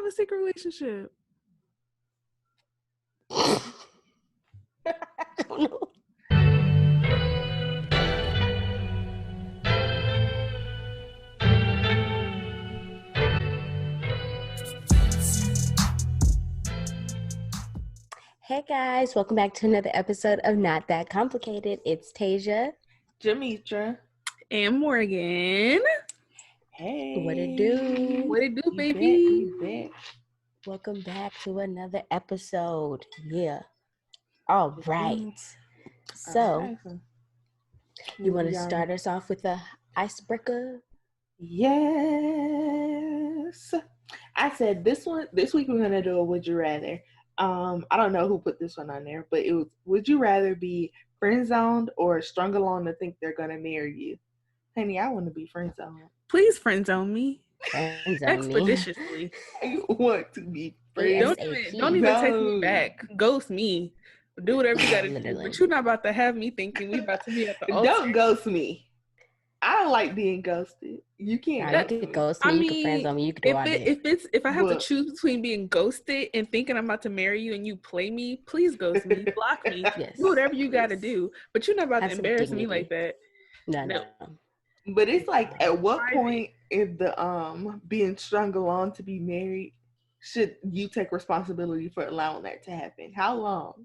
a secret relationship? I don't know. Hey guys, welcome back to another episode of Not That Complicated. It's Tejah, Jametra and Morgan. Hey, what it do? What it do, You baby? bet, you bet. Welcome back to another episode. Yeah. All right. So, you want to start us off with a icebreaker? Yes. I said this week we're gonna do a would you rather. I don't know who put this one on there, but it was, would you rather be friend zoned or strung along to think they're gonna marry you? Honey, I want to be friend zoned. Please friend zone me. Friend zone me. Expeditiously. I want to be friend. Don't even text me back. Ghost me. Do whatever you gotta do. But you're not about to have me thinking we about to be at the altar. Don't ghost me. I don't like being ghosted. You can't. You could ghost me. You could friend zone me. You could do all this. If I have to choose between being ghosted and thinking I'm about to marry you and you play me, please ghost me, block me, Yes. do whatever you got to do. But you're not about to embarrass me like that. No. But it's like, at what point is the being strung along to be married should you take responsibility for allowing that to happen? How long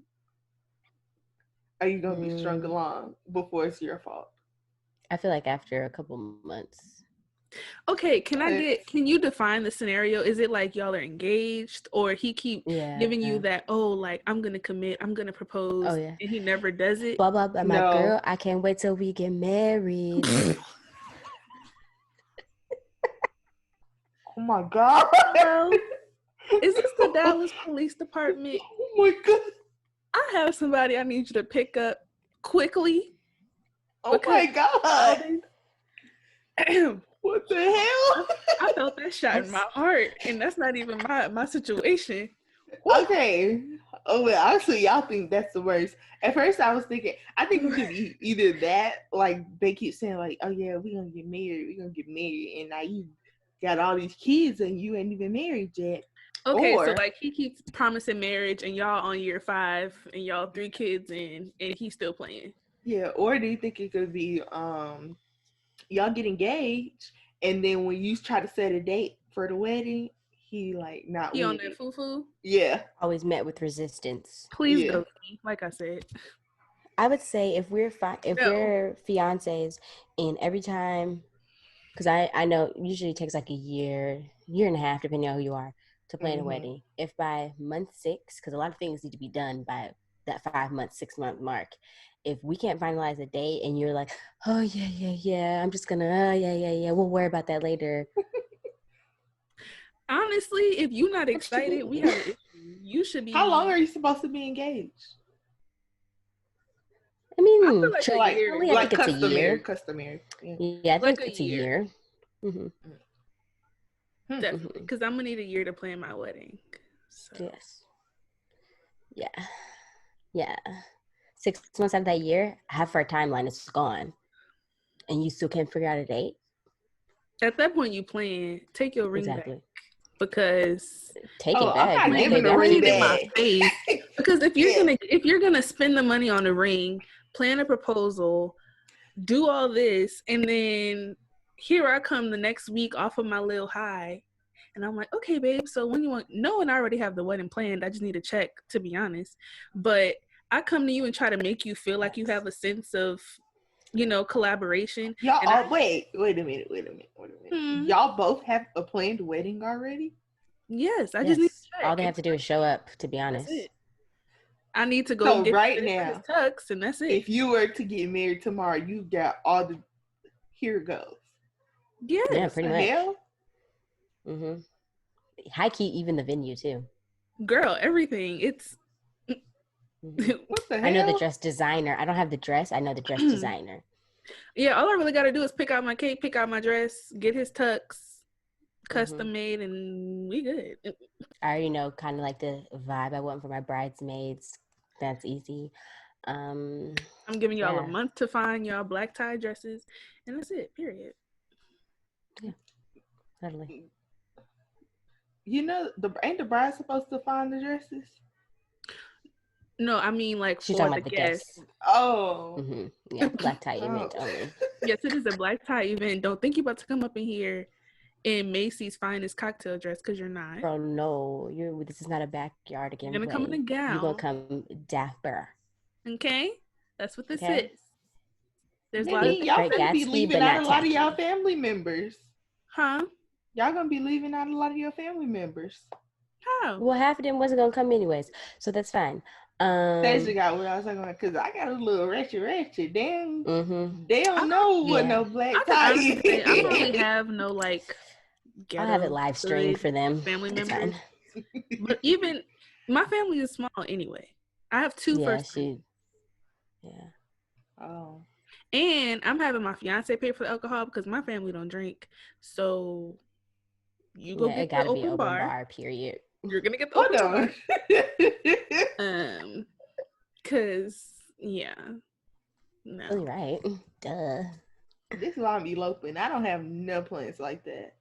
are you gonna be strung along before it's your fault? I feel like after a couple months. Okay, can you define the scenario? Is it like y'all are engaged or he keep giving you that, like, I'm going to commit, I'm going to propose, and he never does it? Blah, blah, blah. My girl, I can't wait till we get married. Oh my God. Hello? Is this the Dallas Police Department? Oh my God. I have somebody I need you to pick up quickly. Oh my God. What the hell? I felt that shot in my heart, and that's not even my situation. Okay. Oh, well, actually, y'all think that's the worst. At first, I was thinking, I think it could be either that, like, they keep saying, like, oh, yeah, we're going to get married, and now you got all these kids, and you ain't even married yet. Okay, so, like, he keeps promising marriage, and y'all on year 5, and y'all 3 kids in, and he's still playing. Yeah, or do you think it could be y'all get engaged and then when you try to set a date for the wedding, he like not he on that foo-foo? Yeah. Always met with resistance. Please go me, like I said. I would say if we're we're fiancés and every time, because I know usually it takes like a year and a half, depending on who you are, to plan a wedding. If by month 6, because a lot of things need to be done by that 5-month, 6-month mark. If we can't finalize a date and you're like, oh, yeah, I'm just gonna, we'll worry about that later. Honestly, if you're not excited, we have an issue. You should be. How long are you supposed to be engaged? I mean, I feel like a year. Like it's a year. Customary. Yeah, I think it's a year. Mm-hmm. Definitely, because I'm gonna need a year to plan my wedding. So. Yes. Yeah. 6 months out of that year, half our timeline is gone, and you still can't figure out a date. At that point, you plan. Take your ring back because take it back. I'm not giving a ring in my face. Because if you're gonna spend the money on a ring, plan a proposal, do all this, and then here I come the next week off of my little high, and I'm like, okay, babe. So when you want? No, and I already have the wedding planned. I just need to check, to be honest, but. I come to you and try to make you feel like you have a sense of, collaboration. Y'all, wait a minute. Y'all both have a planned wedding already? Yes, I just need to check. All they have to do is show up, to be honest. That's it. I need to go get right now, tux, and that's it. If you were to get married tomorrow, you got all the, here it goes. Yes. Yeah, pretty much. Hell? Mm-hmm. High key, even the venue, too. Girl, everything. It's... What the hell? I know the dress designer. I don't have the dress. I know the dress designer. Yeah, all I really got to do is pick out my cake, pick out my dress, get his tux, custom made, and we good. I already know kind of like the vibe I want for my bridesmaids. That's easy. I'm giving y'all a month to find y'all black tie dresses, and that's it. Period. Yeah, totally. You know, ain't the bride supposed to find the dresses? No, I mean like She's for talking the about the guests. guests. Oh. Mm-hmm. Yeah, black tie event only. Yes, it is a black tie event. Don't think you about to come up in here in Macy's finest cocktail dress, because you're not. Bro, no. This is not a backyard again. You're gonna come in a gown. You're gonna come dapper. Okay? That's what this Okay? is. There's y'all gonna be leaving out a lot of y'all family members. Huh? Y'all gonna be leaving out a lot of your family members. How? Well, half of them wasn't gonna come anyways, so that's fine. Tejah got what I was talking about, because I got a little ratchet. Damn, they don't know what no black tie is. I don't really have no like. I'll have it live streamed for them. Family members. But even my family is small anyway. I have two first. Yeah. Oh. And I'm having my fiance pay for the alcohol because my family don't drink. So you go get the open bar. Period. You're gonna get the open bar. Cause yeah. No. Really right. Duh. This is why I'm eloping. I don't have no plans like that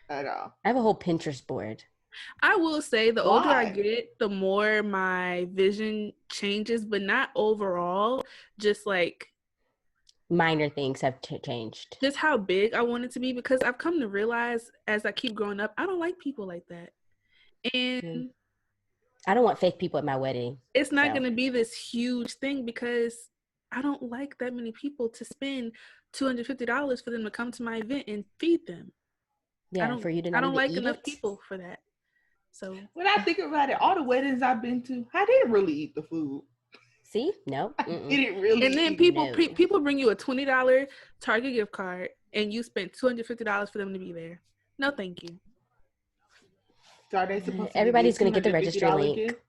at all. I have a whole Pinterest board. I will say the older I get, the more my vision changes, but not overall. Just like minor things have changed. Just how big I want it to be, because I've come to realize as I keep growing up, I don't like people like that. And I don't want fake people at my wedding. It's not going to be this huge thing because I don't like that many people to spend $250 for them to come to my event and feed them. Yeah, for you to not I don't like enough people for that. So when I think about it, all the weddings I've been to, I didn't really eat the food. See? No. I didn't really. And then people bring you a $20 Target gift card and you spent $250 for them to be there. No, thank you. So are they supposed to everybody's going to get the registry link. Gift?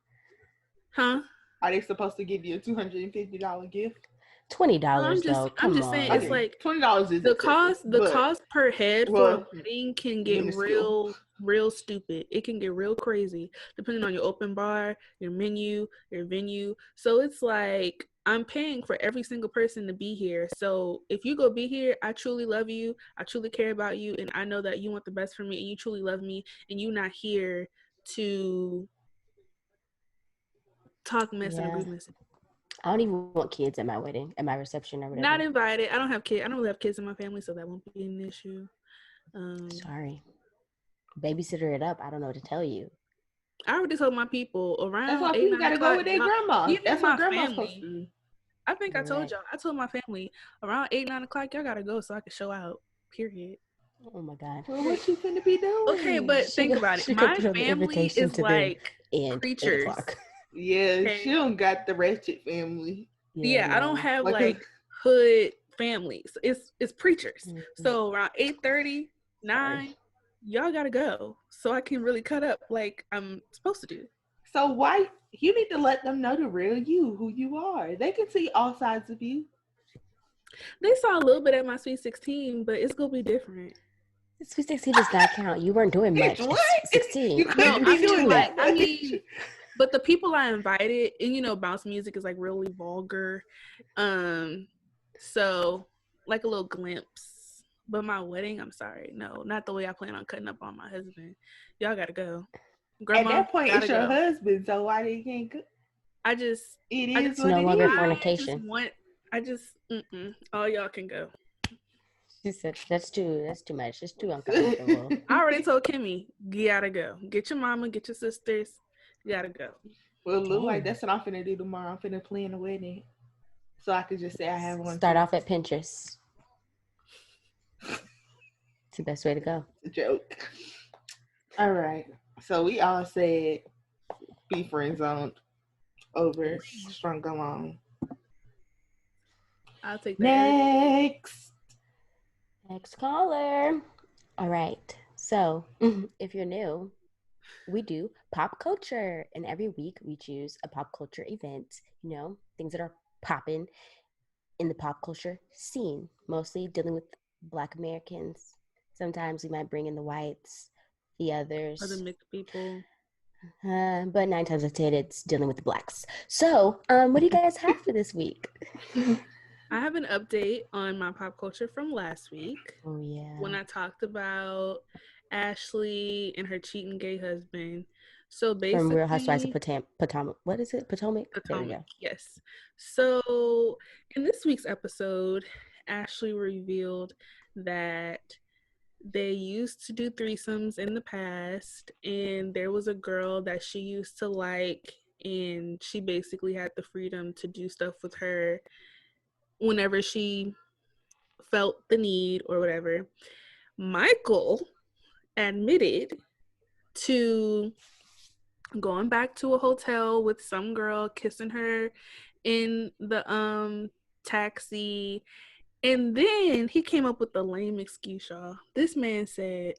Huh? Are they supposed to give you a $250 gift? $20 though. Come on. I'm just saying, it's like $20 is the cost per head for a wedding can get real stupid. It can get real crazy depending on your open bar, your menu, your venue. So it's like I'm paying for every single person to be here. So if you go be here, I truly love you. I truly care about you, and I know that you want the best for me, and you truly love me, and you're not here to talk mess and rudeness. I don't even want kids at my wedding, at my reception or whatever. Not invited. I don't have kids. I don't really have kids in my family, so that won't be an issue. Sorry. Babysitter it up. I don't know what to tell you. I already told my people around. That's why people gotta go with their grandma. That's what grandma's supposed to do. I think I told y'all. I told my family around 8-9 o'clock. Y'all gotta go so I can show out. Period. Oh my God. Well, what you finna be doing? Okay, but think about it. My family is like preachers. Yeah, okay. She don't got the ratchet family. Yeah, I don't have like hood families. It's preachers. Mm-hmm. So around 8:30, 9, y'all gotta go so I can really cut up like I'm supposed to do. So why you need to let them know the real you, who you are. They can see all sides of you. They saw a little bit at my Sweet 16, but it's gonna be different. Sweet 16 does not count. You weren't doing much. What? 16. You couldn't be doing that. I mean, but the people I invited, and bounce music is like really vulgar. So like a little glimpse. But my wedding, I'm sorry. No, not the way I plan on cutting up on my husband. Y'all gotta go. Grandma, at that point, it's your husband, so why they can't go? It's no longer fornication. All y'all can go. She said, that's too much. It's too uncomfortable. I already told Kimmy, you gotta go. Get your mama, get your sisters. You gotta go. Well, it look like that's what I'm finna do tomorrow. I'm finna plan a wedding. So I could just say I have one. Start off at Pinterest. It's the best way to go. It's a joke. All right. So we all said be friend zoned over strung along. I'll take that. Next caller. All right. So if you're new, we do pop culture, and every week we choose a pop culture event, things that are popping in the pop culture scene, mostly dealing with Black Americans. Sometimes we might bring in the whites, the others. Other mixed people. But 9 times out of 10, it's dealing with the Blacks. So, what do you guys have for this week? I have an update on my pop culture from last week. Oh, yeah. When I talked about Ashley and her cheating gay husband. So basically, from Real Housewives of Potomac. What is it? Potomac? There we go. Yes. So in this week's episode, Ashley revealed that they used to do threesomes in the past, and there was a girl that she used to like, and she basically had the freedom to do stuff with her whenever she felt the need or whatever. Michael admitted to going back to a hotel with some girl, kissing her in the taxi, and then he came up with a lame excuse, y'all. This man said,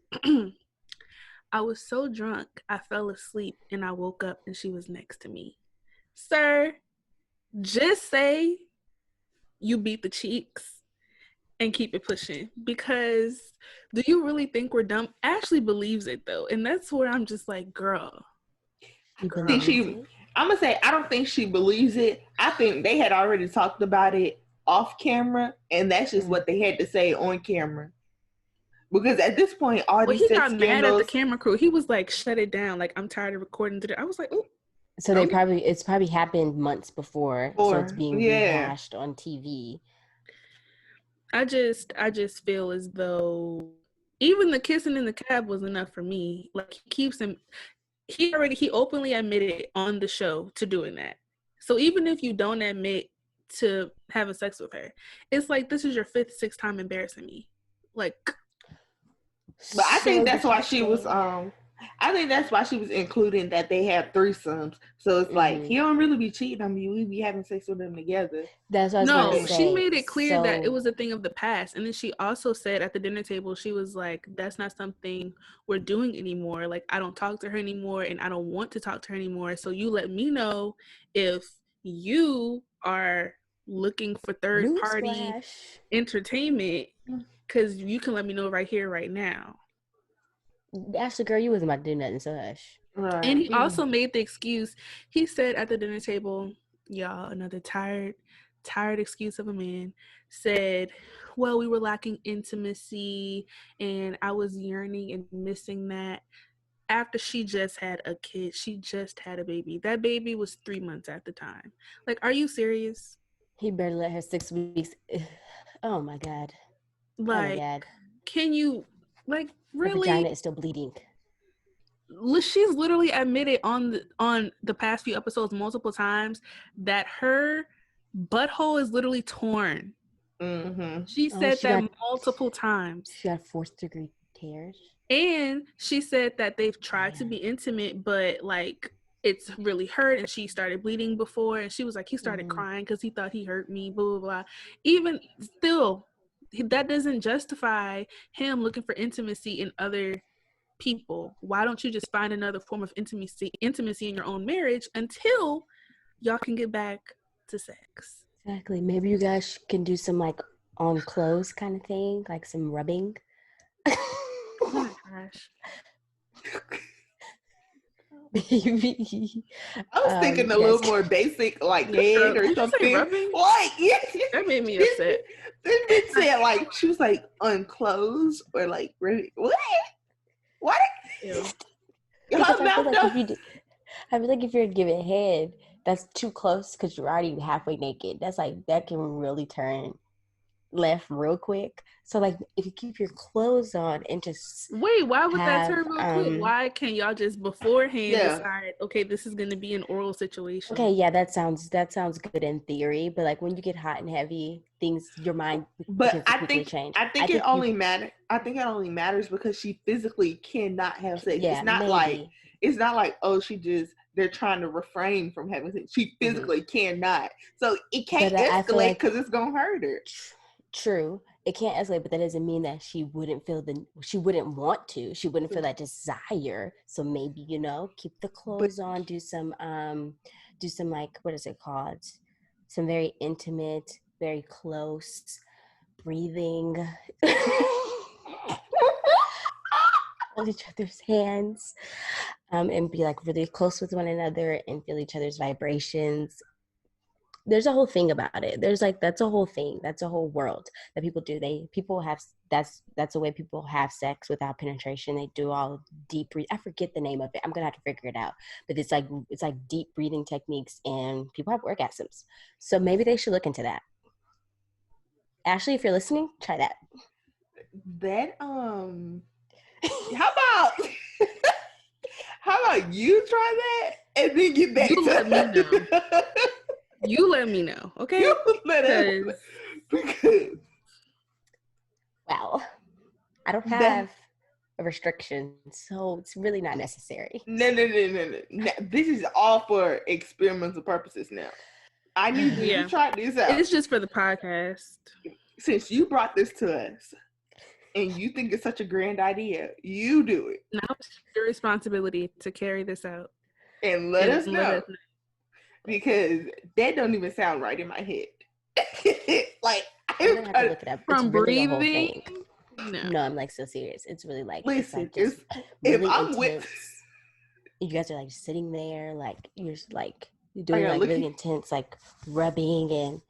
I was so drunk I fell asleep and I woke up and she was next to me. Sir, just say you beat the cheeks and keep it pushing, because do you really think we're dumb? Ashley believes it though, and that's where I'm just like, girl. I'm gonna say I don't think she believes it. I think they had already talked about it off camera, and that's just what they had to say on camera. Because at this point, all these he got mad at the camera crew. He was like, "Shut it down! Like, I'm tired of recording today." I was like, "Oh." So it's probably happened months before, so it's being rehashed on TV. I just feel as though even the kissing in the cab was enough for me. Like, he keeps him. He openly admitted on the show to doing that. So even if you don't admit to having sex with her, it's like, this is your 5th, 6th time embarrassing me. Like, but I think that's why she was I think that's why she was including that they have threesomes. So it's like, he don't really be cheating on me. We be having sex with them together. That's what I was going to say. She made it clear that it was a thing of the past. And then she also said at the dinner table, she was like, that's not something we're doing anymore. Like, I don't talk to her anymore and I don't want to talk to her anymore. So you let me know if you are looking for third-party entertainment, because you can let me know right here, right now. Ashley, girl, you wasn't about to do nothing, so hush. Right. And he also made the excuse. He said at the dinner table, y'all, another tired excuse of a man, said, well, we were lacking intimacy and I was yearning and missing that. After she just had a kid, she just had a baby. That baby was 3 months at the time. Like, are you serious? He better let her 6 weeks. Oh my God. Like, oh my God. Can you, like, really? Her vagina is still bleeding. She's literally admitted on the past few episodes multiple times that her butthole is literally torn. Mm-hmm. She said that multiple times. She got 4th-degree tears. And she said that they've tried to be intimate, but like, it's really hurt, and she started bleeding before, and she was like, he started crying because he thought he hurt me, blah, blah, blah. Even still, that doesn't justify him looking for intimacy in other people. Why don't you just find another form of intimacy in your own marriage until y'all can get back to sex? Exactly. Maybe you guys can do some like on clothes kind of thing, like some rubbing. Oh my gosh. Baby. I was thinking a little more basic, like head or something. What? Yeah. That made me upset. This bitch said like, she was like unclosed or like ready. What? I feel like if you're giving head, that's too close because you're already halfway naked. That's like, that can really turn left real quick. So like, if you keep your clothes on and just wait, why would that turn real quick? Why can't y'all just beforehand decide, okay, this is going to be an oral situation? Okay, yeah, that sounds good in theory, but like when you get hot and heavy, your mind change. I think it only matters because she physically cannot have sex. Yeah, it's not like oh, they're trying to refrain from having sex. She physically cannot. So it can't escalate because it's gonna hurt her. True. It can't escalate, but that doesn't mean that she wouldn't want to. She wouldn't feel that desire. So maybe, keep the clothes on, do some like, what is it called? Some very intimate, very close breathing. Hold each other's hands, and be like really close with one another and feel each other's vibrations. there's a whole thing about it. There's like, that's a whole thing. That's a whole world that people do. That's the way people have sex without penetration. They do all deep breathe. I forget the name of it. I'm gonna have to figure it out. But it's like deep breathing techniques, and people have orgasms. So maybe they should look into that. Ashley, if you're listening, try that. That how about how about you try that and then get back you to let me know. You let me know, okay? You let us because well, I don't have a restriction, so it's really not necessary. No. This is all for experimental purposes now. I need you to try this out. It's just for the podcast. Since you brought this to us and you think it's such a grand idea, you do it. Now it's your responsibility to carry this out. And let us know. Because that don't even sound right in my head. Like, I'm gonna have to look it up. From it's really breathing. No, I'm like so serious. It's really like, listen, it's like really if I'm intense. with, you guys are like sitting there, like you're doing like really intense, like rubbing and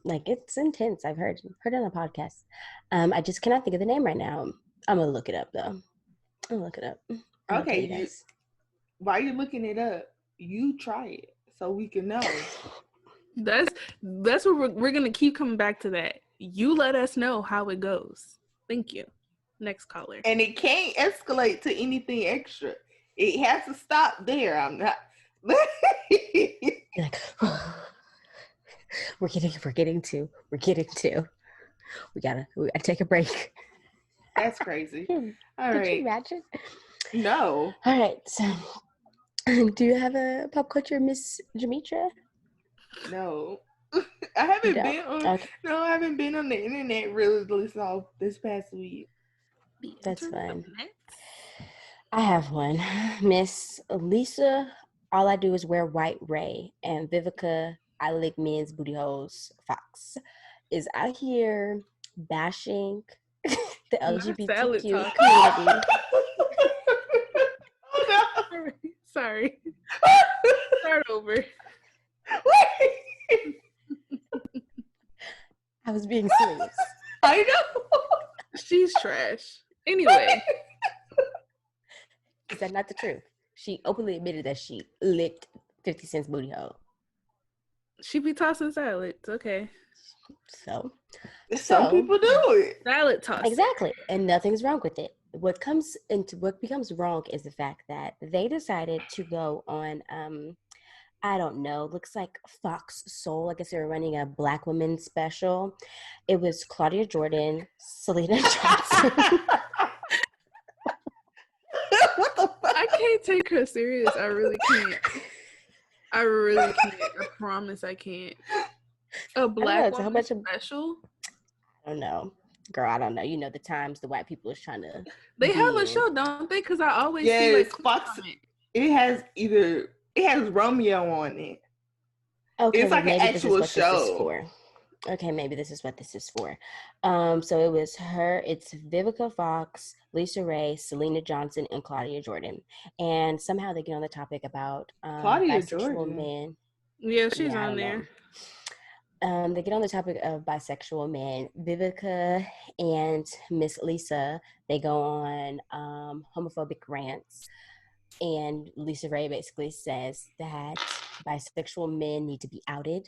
like it's intense. I've heard it on a podcast. I just cannot think of the name right now. I'm gonna look it up though. I'll look it up. Okay, while you're looking it up, you try it so we can know. That's what we're gonna keep coming back to that. You let us know how it goes. Thank you. Next caller. And it can't escalate to anything extra. It has to stop there. I'm not. Like, we're getting to. We gotta take a break. That's crazy. All Could right. you imagine? No. All right. So, do you have a pop culture, Miss Jametra? No. I haven't been on. Okay. No, I haven't been on the internet really this past week. That's fine. I have one. Miss Lisa, all I do is wear white Ray, and Vivica, I lick men's booty holes. Fox is out here bashing the LGBTQ community. Oh, no. Sorry. Start over. I was being serious. I know. She's trash. Anyway. Is that not the truth? She openly admitted that she licked 50 Cent's booty hole. She be tossing salads. Okay. So some people do it. Salad toss. Exactly. And nothing's wrong with it. What becomes wrong is the fact that they decided to go on I don't know, looks like Fox Soul. I guess they were running a Black woman special. It was Claudia Jordan, Selena Johnson. What the fuck? I can't take her serious. I really can't. I promise I can't. A Black woman special? I don't know. Girl, I don't know. You know the times the white people is trying to. They have a show, don't they? Because I always see like Fox. It has Romeo on it. Okay, it's like an actual show. Okay, maybe this is what this is for. So it was her. It's Vivica Fox, Lisa Ray, Selena Johnson, and Claudia Jordan. And somehow they get on the topic about bisexual men. Yeah, she's on there. They get on the topic of bisexual men. Vivica and Miss Lisa, they go on homophobic rants. And Lisa Ray basically says that bisexual men need to be outed.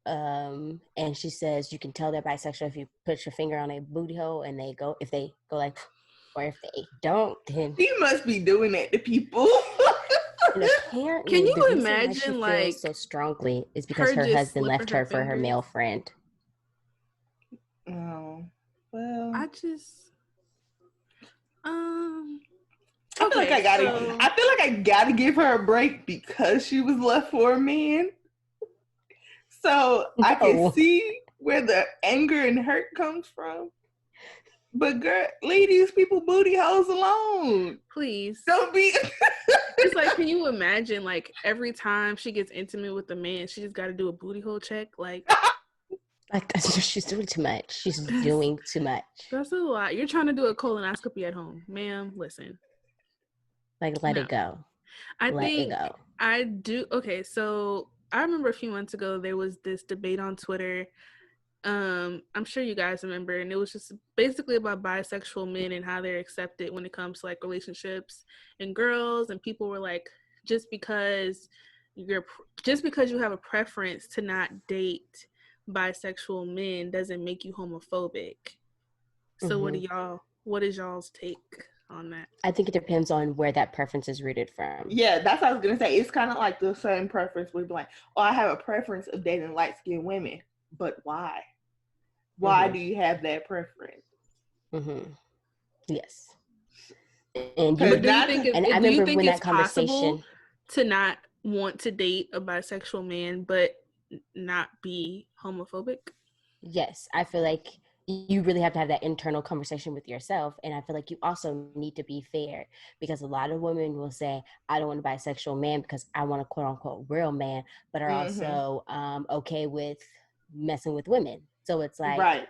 And she says you can tell they're bisexual if you put your finger on a booty hole and if they go like, or if they don't, then you must be doing that to people. And apparently, can you imagine like so strongly is because her husband left her for her male friend. Oh, well, I just I feel like I gotta give her a break because she was left for a man. So I can see where the anger and hurt comes from. But girl, leave these people booty holes alone. Please. Don't be. It's like, can you imagine like every time she gets intimate with a man, she just got to do a booty hole check? Like she's doing too much. She's doing too much. That's a lot. You're trying to do a colonoscopy at home. Ma'am, listen. Like, let it go. I do. Okay, so I remember a few months ago there was this debate on Twitter. I'm sure you guys remember, and it was just basically about bisexual men and how they're accepted when it comes to like relationships and girls, and people were like, just because you have a preference to not date bisexual men doesn't make you homophobic. So what is y'all's take on that? I think it depends on where that preference is rooted from. Yeah, that's what I was gonna say. It's kind of like the same preference with like, oh, I have a preference of dating light-skinned women, but why? Why do you have that preference? Yes. And do you think it's possible to not want to date a bisexual man but not be homophobic? Yes, I feel like you really have to have that internal conversation with yourself, and I feel like you also need to be fair, because a lot of women will say, I don't want a bisexual man because I want a quote unquote real man, but are also okay with messing with women. So it's like, right.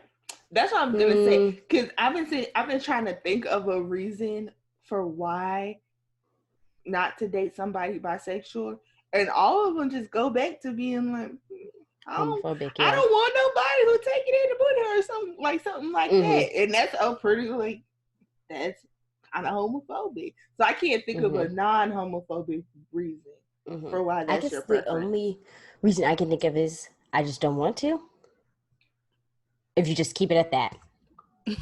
That's what I'm gonna say, because I've been trying to think of a reason for why not to date somebody bisexual, and all of them just go back to being like, homophobic. I don't want nobody who take it in the booty or something like that. And that's a pretty, like, that's kind of homophobic. So I can't think of a non-homophobic reason for why that's your preference. The only reason I can think of is I just don't want to. If you just keep it at that,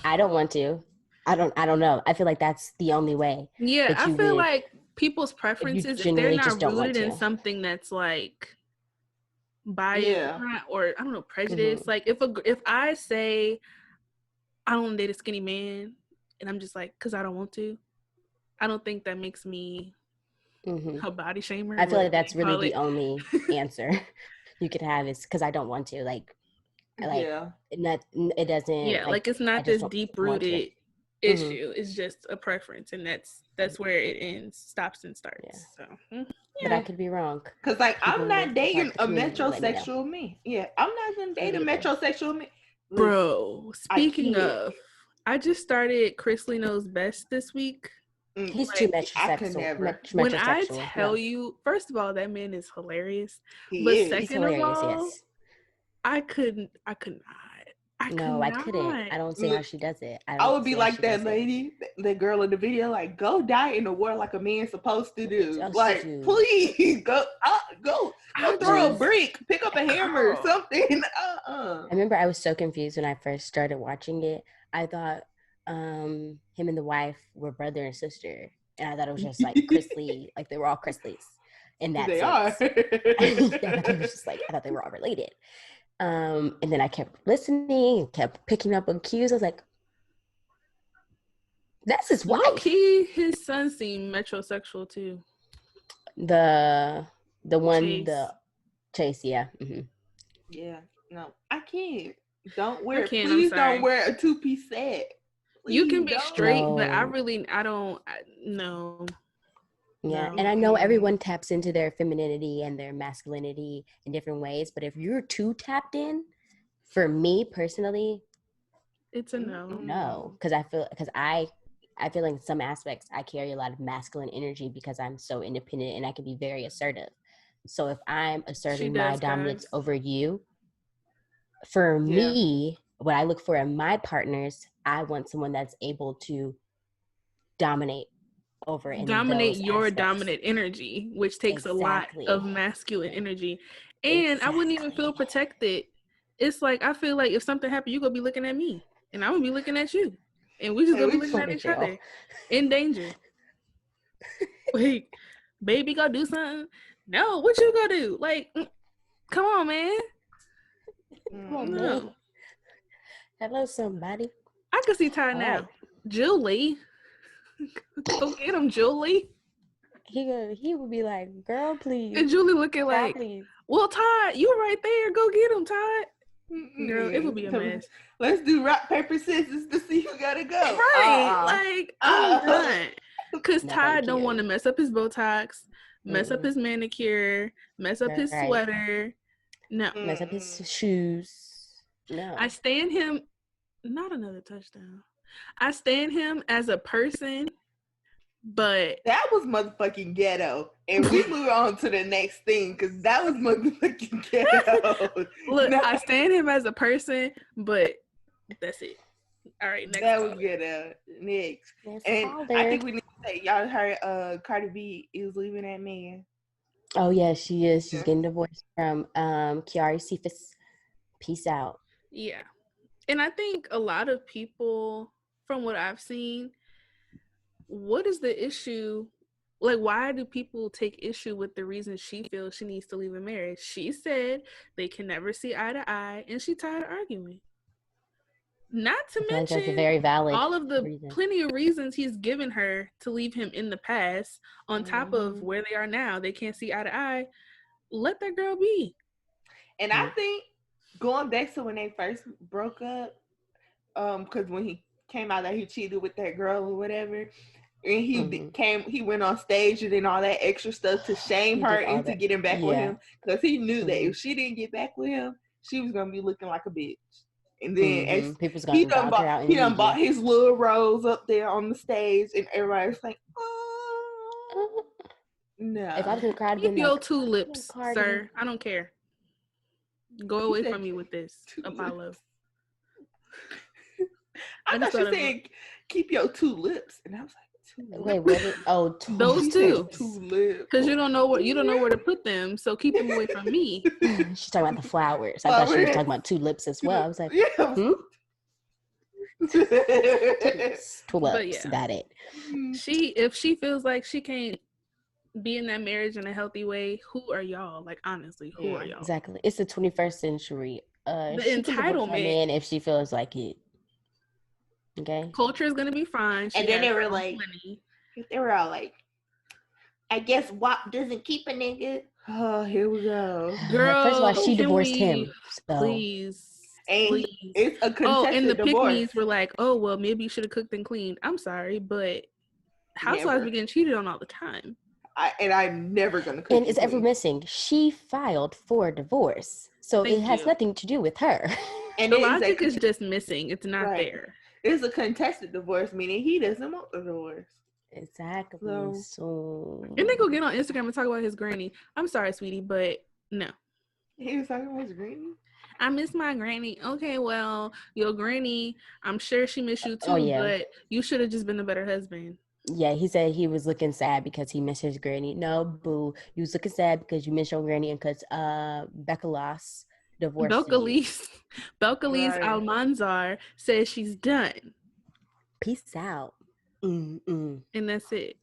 I don't want to. I don't know. I feel like that's the only way. Yeah, I feel like people's preferences, if they're not rooted in something that's like bias or I don't know, prejudice. Like if I say I don't date a skinny man and I'm just like, because I don't want to, I don't think that makes me a body shamer. I feel like that's really the only answer you could have, is because I don't want to. It doesn't. Like it's not this deep rooted issue. It's just a preference, and that's where it ends, stops and starts. So but I could be wrong, because like I'm not dating a metrosexual man. I'm not gonna date a metrosexual man. Bro, speaking of, I just started Chris Lee Knows Best this week. He's too metrosexual. I could never. When I tell you, first of all, that man is hilarious. Second of all, I could not. I couldn't. I don't see how she does it. I would be like that lady, that girl in the video, like, go die in the war like a man's supposed to do. Like, please go throw a brick, pick up a hammer or something. I remember I was so confused when I first started watching it. I thought him and the wife were brother and sister, and I thought it was just like Chris Lee, like they were all Chris Lees in that sense. It was just like I thought they were all related. And then I kept listening and kept picking up on cues. I was like, that's his wife. His son seemed metrosexual too. The one, Chase, yeah. Yeah, no, I can't. Please don't wear a two-piece set. Please you can be straight, but I don't. Yeah, and I know everyone taps into their femininity and their masculinity in different ways, but if you're too tapped in, for me personally, it's a no. No, because I feel like in some aspects I carry a lot of masculine energy because I'm so independent and I can be very assertive. So if I'm asserting my dominance over you, for me, what I look for in my partners, I want someone that's able to dominate over your dominant energy, which takes a lot of masculine energy. And I wouldn't even feel protected. It's like I feel like if something happened, you're gonna be looking at me and I'm gonna be looking at you, and we just gonna be looking at each other in danger. Wait, baby, go do something. No, what you gonna do? Like, come on, man. Come on, man. Hello, somebody. I can see Ty now. Right. Julie. Go get him, Julie. He would be like, girl, please. And Julie looking like, please. Well, Todd, you right there. Go get him, Todd. Girl, it would be a mess. Let's do rock, paper, scissors to see who gotta go. Right. I'm done. Because Todd don't want to mess up his Botox, mess up his manicure, mess up his sweater. No. Mess up his shoes. No. I stand him. Not another touchdown. I stand him as a person, But that was motherfucking ghetto. And we move on to the next thing because that was motherfucking ghetto. Look, I stand him as a person, but that's it. All right, next. That was ghetto. Next. And I think we need to say, y'all heard Cardi B is leaving that man. Oh yeah, she is. She's getting divorced from Kiari Cephas. Peace out. Yeah. And I think a lot of people, from what I've seen, what is the issue? Like, why do people take issue with the reason she feels she needs to leave a marriage? She said they can never see eye to eye, and she's tired of arguing. Not to mention that's a very valid all of the reason. Plenty of reasons he's given her to leave him in the past, on top of where they are now. They can't see eye to eye. Let that girl be. And I think going back to when they first broke up, because when he came out that he cheated with that girl or whatever, and he went on stage and then all that extra stuff to shame her into getting back with him, because he knew that if she didn't get back with him, she was gonna be looking like a bitch. And then as he done bought his little rose up there on the stage, and everybody's like, "Oh, no!" If I was gonna cry, keep your tulips, sir. I don't care. Go away from me with this, Apollo. I thought you said keep your 2 lips, and I was like, wait, what? Those 2 lips, because you don't know where to put them, so keep them away from me. She's talking about the flowers. I thought she was talking about 2 lips as well. I was like, tulips, got it. If she feels like she can't be in that marriage in a healthy way, who are y'all? Like, honestly, who are y'all? Exactly. It's the 21st century. The entitlement. Man, if she feels like it. Okay. Culture is gonna be fine. And then they were like, all like, I guess WAP doesn't keep a nigga. Oh, here we go. Girl, first of all, she divorced him. So. Please. It's a contested and the divorce. pick-me's were like, oh, well, maybe you should have cooked and cleaned. I'm sorry, but housewives be getting cheated on all the time. I'm never going to cook. And it's ever missing. She filed for divorce. So it has nothing to do with her. And the logic is just missing. It's not there. It's a contested divorce, meaning he doesn't want the divorce. Exactly. So and they go get on Instagram and talk about his granny. I'm sorry, sweetie, but no. He was talking about his granny? I miss my granny. Okay, well, your granny, I'm sure she miss you too, but you should have just been a better husband. Yeah, he said he was looking sad because he missed his granny. No, boo. You was looking sad because you missed your granny and because Beccalas divorced Belcalis Almanzar says she's done. Peace out. And that's it.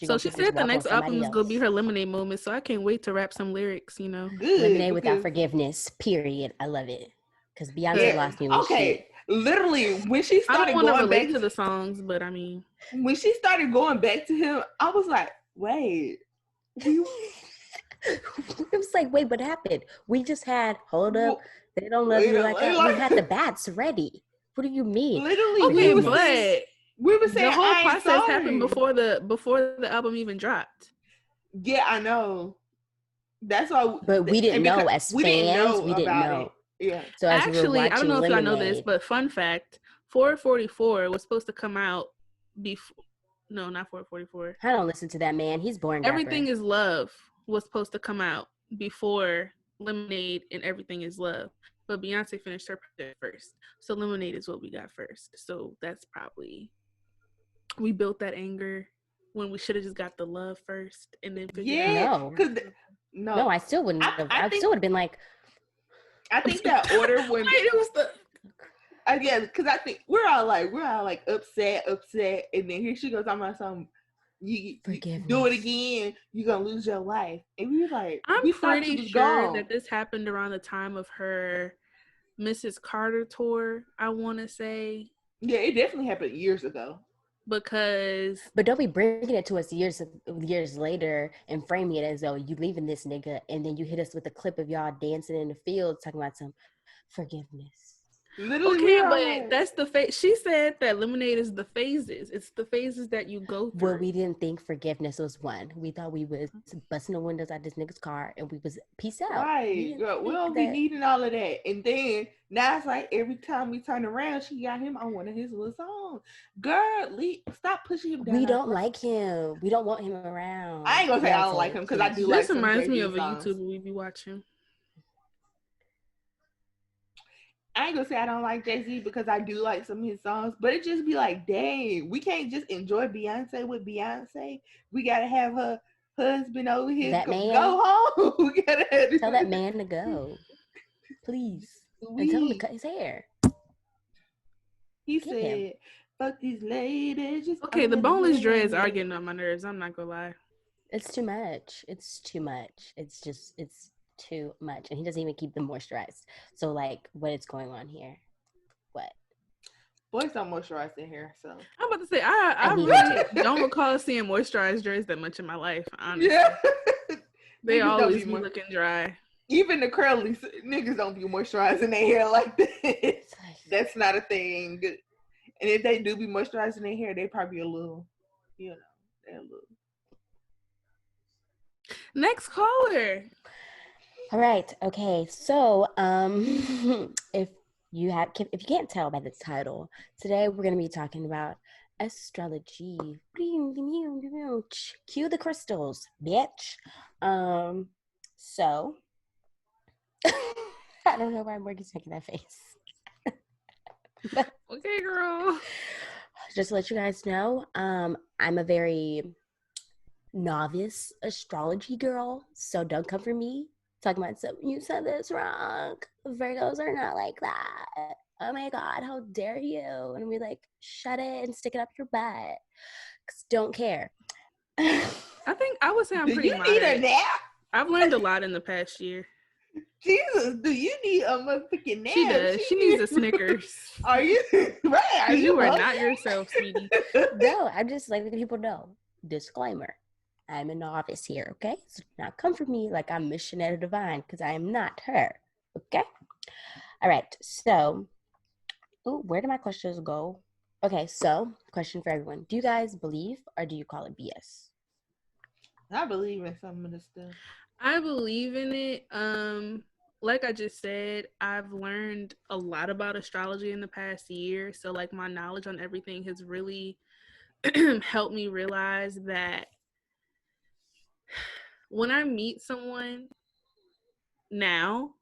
So she said the next album is going to be her Lemonade moment, so I can't wait to rap some lyrics, you know. Good, Lemonade without forgiveness, period. I love it. Because Beyonce lost me with shit. Literally, when she started going back to the songs, but I mean. When she started going back to him, I was like, wait. It was like, wait, what happened? We just had, hold up, they don't love you like that. We had the bats ready. What do you mean? Literally, but we were saying the whole process happened before the album even dropped. Yeah, I know. That's why. But we didn't know as fans. We didn't know. Yeah. So as actually, I don't know if y'all know this, Lemonade, but fun fact: 444 was supposed to come out before. No, not 444. I don't listen to that man. He's boring. Everything Is Love was supposed to come out before Lemonade and Everything Is Love, but Beyonce finished her project first, so Lemonade is what we got first. So that's probably we built that anger when we should have just got the love first and then no, I still wouldn't have. I still would have been like, I think that order when it was the. Yeah, because I think we're all like upset, and then here she goes talking about something. You do it again, you're gonna lose your life. And we were like, I'm pretty sure that this happened around the time of her Mrs. Carter tour. I want to say, yeah, it definitely happened years ago. But don't be bringing it to us years later and framing it as though you leaving this nigga, and then you hit us with a clip of y'all dancing in the field talking about some forgiveness. Literally, okay, but that's the phase. She said that lemonade is the phases. It's the phases that you go through. Well, we didn't think forgiveness was one. We thought we was busting the windows out this nigga's car and we was peace out. Right. We don't be needing all of that. And then now it's like every time we turn around, she got him on one of his little songs. Girl, stop pushing him down. We don't like him. We don't want him around. I ain't gonna say I don't like him because I do like some. This reminds me of a YouTuber we be watching. I ain't gonna say I don't like Jay-Z because I do like some of his songs, but it just be like, dang, we can't just enjoy Beyonce with Beyonce. We gotta have her husband over here go home. We gotta tell that man to go, please, and tell him to cut his hair. He said, "Fuck these ladies." Just okay, the boneless dreads are getting on my nerves. I'm not gonna lie. It's too much. It's too much. It's too much, and he doesn't even keep them moisturized. So like, what is going on here? What? Boys don't moisturize their hair, so I'm about to say I really don't recall seeing moisturized dreads that much in my life. Honestly. Yeah, they always be looking dry. Even the curly niggas don't be moisturizing their hair like that. That's not a thing. And if they do be moisturizing their hair, they probably a little, they're a little. Next caller. All right. Okay. So, if you can't tell by the title, today we're going to be talking about astrology. Cue the crystals, bitch. So, I don't know why Morgan's making that face. Okay, girl. Just to let you guys know, I'm a very novice astrology girl, so don't come for me talking about something. You said this wrong. Virgos are not like that. Oh my God, how dare you? And we like, shut it and stick it up your butt. Cause don't care. I think I would say I'm pretty moderate. Do you need a nap? I've learned a lot in the past year. Jesus, do you need a motherfucking nap? She does. She needs a Snickers. Are you? Right. Are you are not yourself, sweetie. No, I'm just letting people know. Disclaimer. I'm a novice here, okay? So not come for me like I'm Miss Shanetta Divine, because I am not her, okay? All right, so, where did my questions go? Okay, so, question for everyone. Do you guys believe or do you call it BS? I believe in some of this stuff. I believe in it. Like I just said, I've learned a lot about astrology in the past year. So, like, my knowledge on everything has really helped me realize that when I meet someone now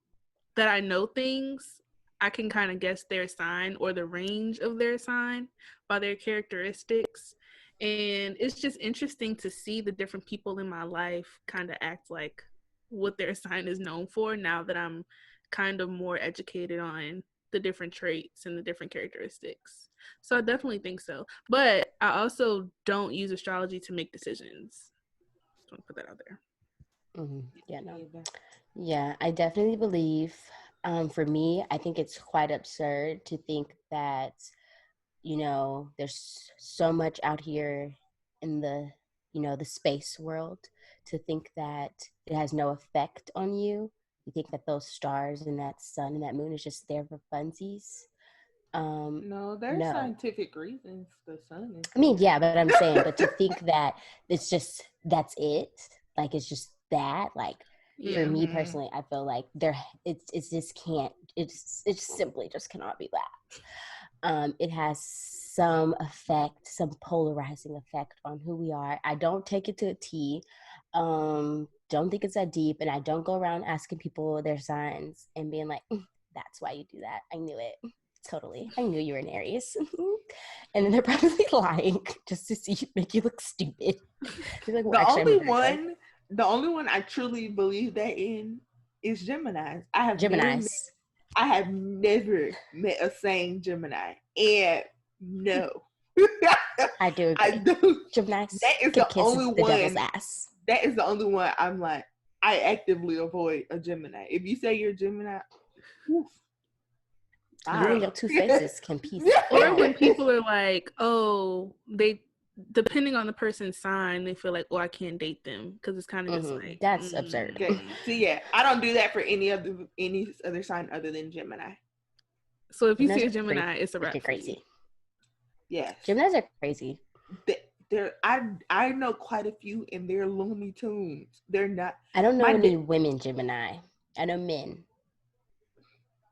that I know things, I can kind of guess their sign or the range of their sign by their characteristics. And it's just interesting to see the different people in my life kind of act like what their sign is known for now that I'm kind of more educated on the different traits and the different characteristics. So I definitely think so. But I also don't use astrology to make decisions. I want to put that out there. Mm-hmm. Yeah, I definitely believe, for me, I think it's quite absurd to think that, there's so much out here in the, the space world, to think that it has no effect on you. You think that those stars and that sun and that moon is just there for funsies. No, there's scientific reasons the sun is. I mean, yeah, but I'm saying, but to think that it's just, that's it, like, it's just that, like, for me personally, I feel like it's simply just cannot be that. It has some effect, some polarizing effect on who we are. I don't take it to a T. Don't think it's that deep, and I don't go around asking people their signs and being like, that's why you do that. I knew it. Totally. I knew you were an Aries. And then they're probably lying just to make you look stupid. Like, well, the only one I truly believe that in is Gemini. I have never met a sane Gemini. And no. I do agree. I do. Gemini that is the only one. Devil's ass. That is the only one I'm like, I actively avoid a Gemini. If you say you're a Gemini, oof. You and your two faces can piece. Or when people are like, depending on the person's sign, they feel like, I can't date them because it's kind of just like that's absurd. Okay. So yeah, I don't do that for any other sign other than Gemini. So if you see a Gemini, it's a wrap crazy. Yes. Geminis are crazy. I know quite a few, and they're Looney Tunes. They're not. I don't know any women Gemini. I know men.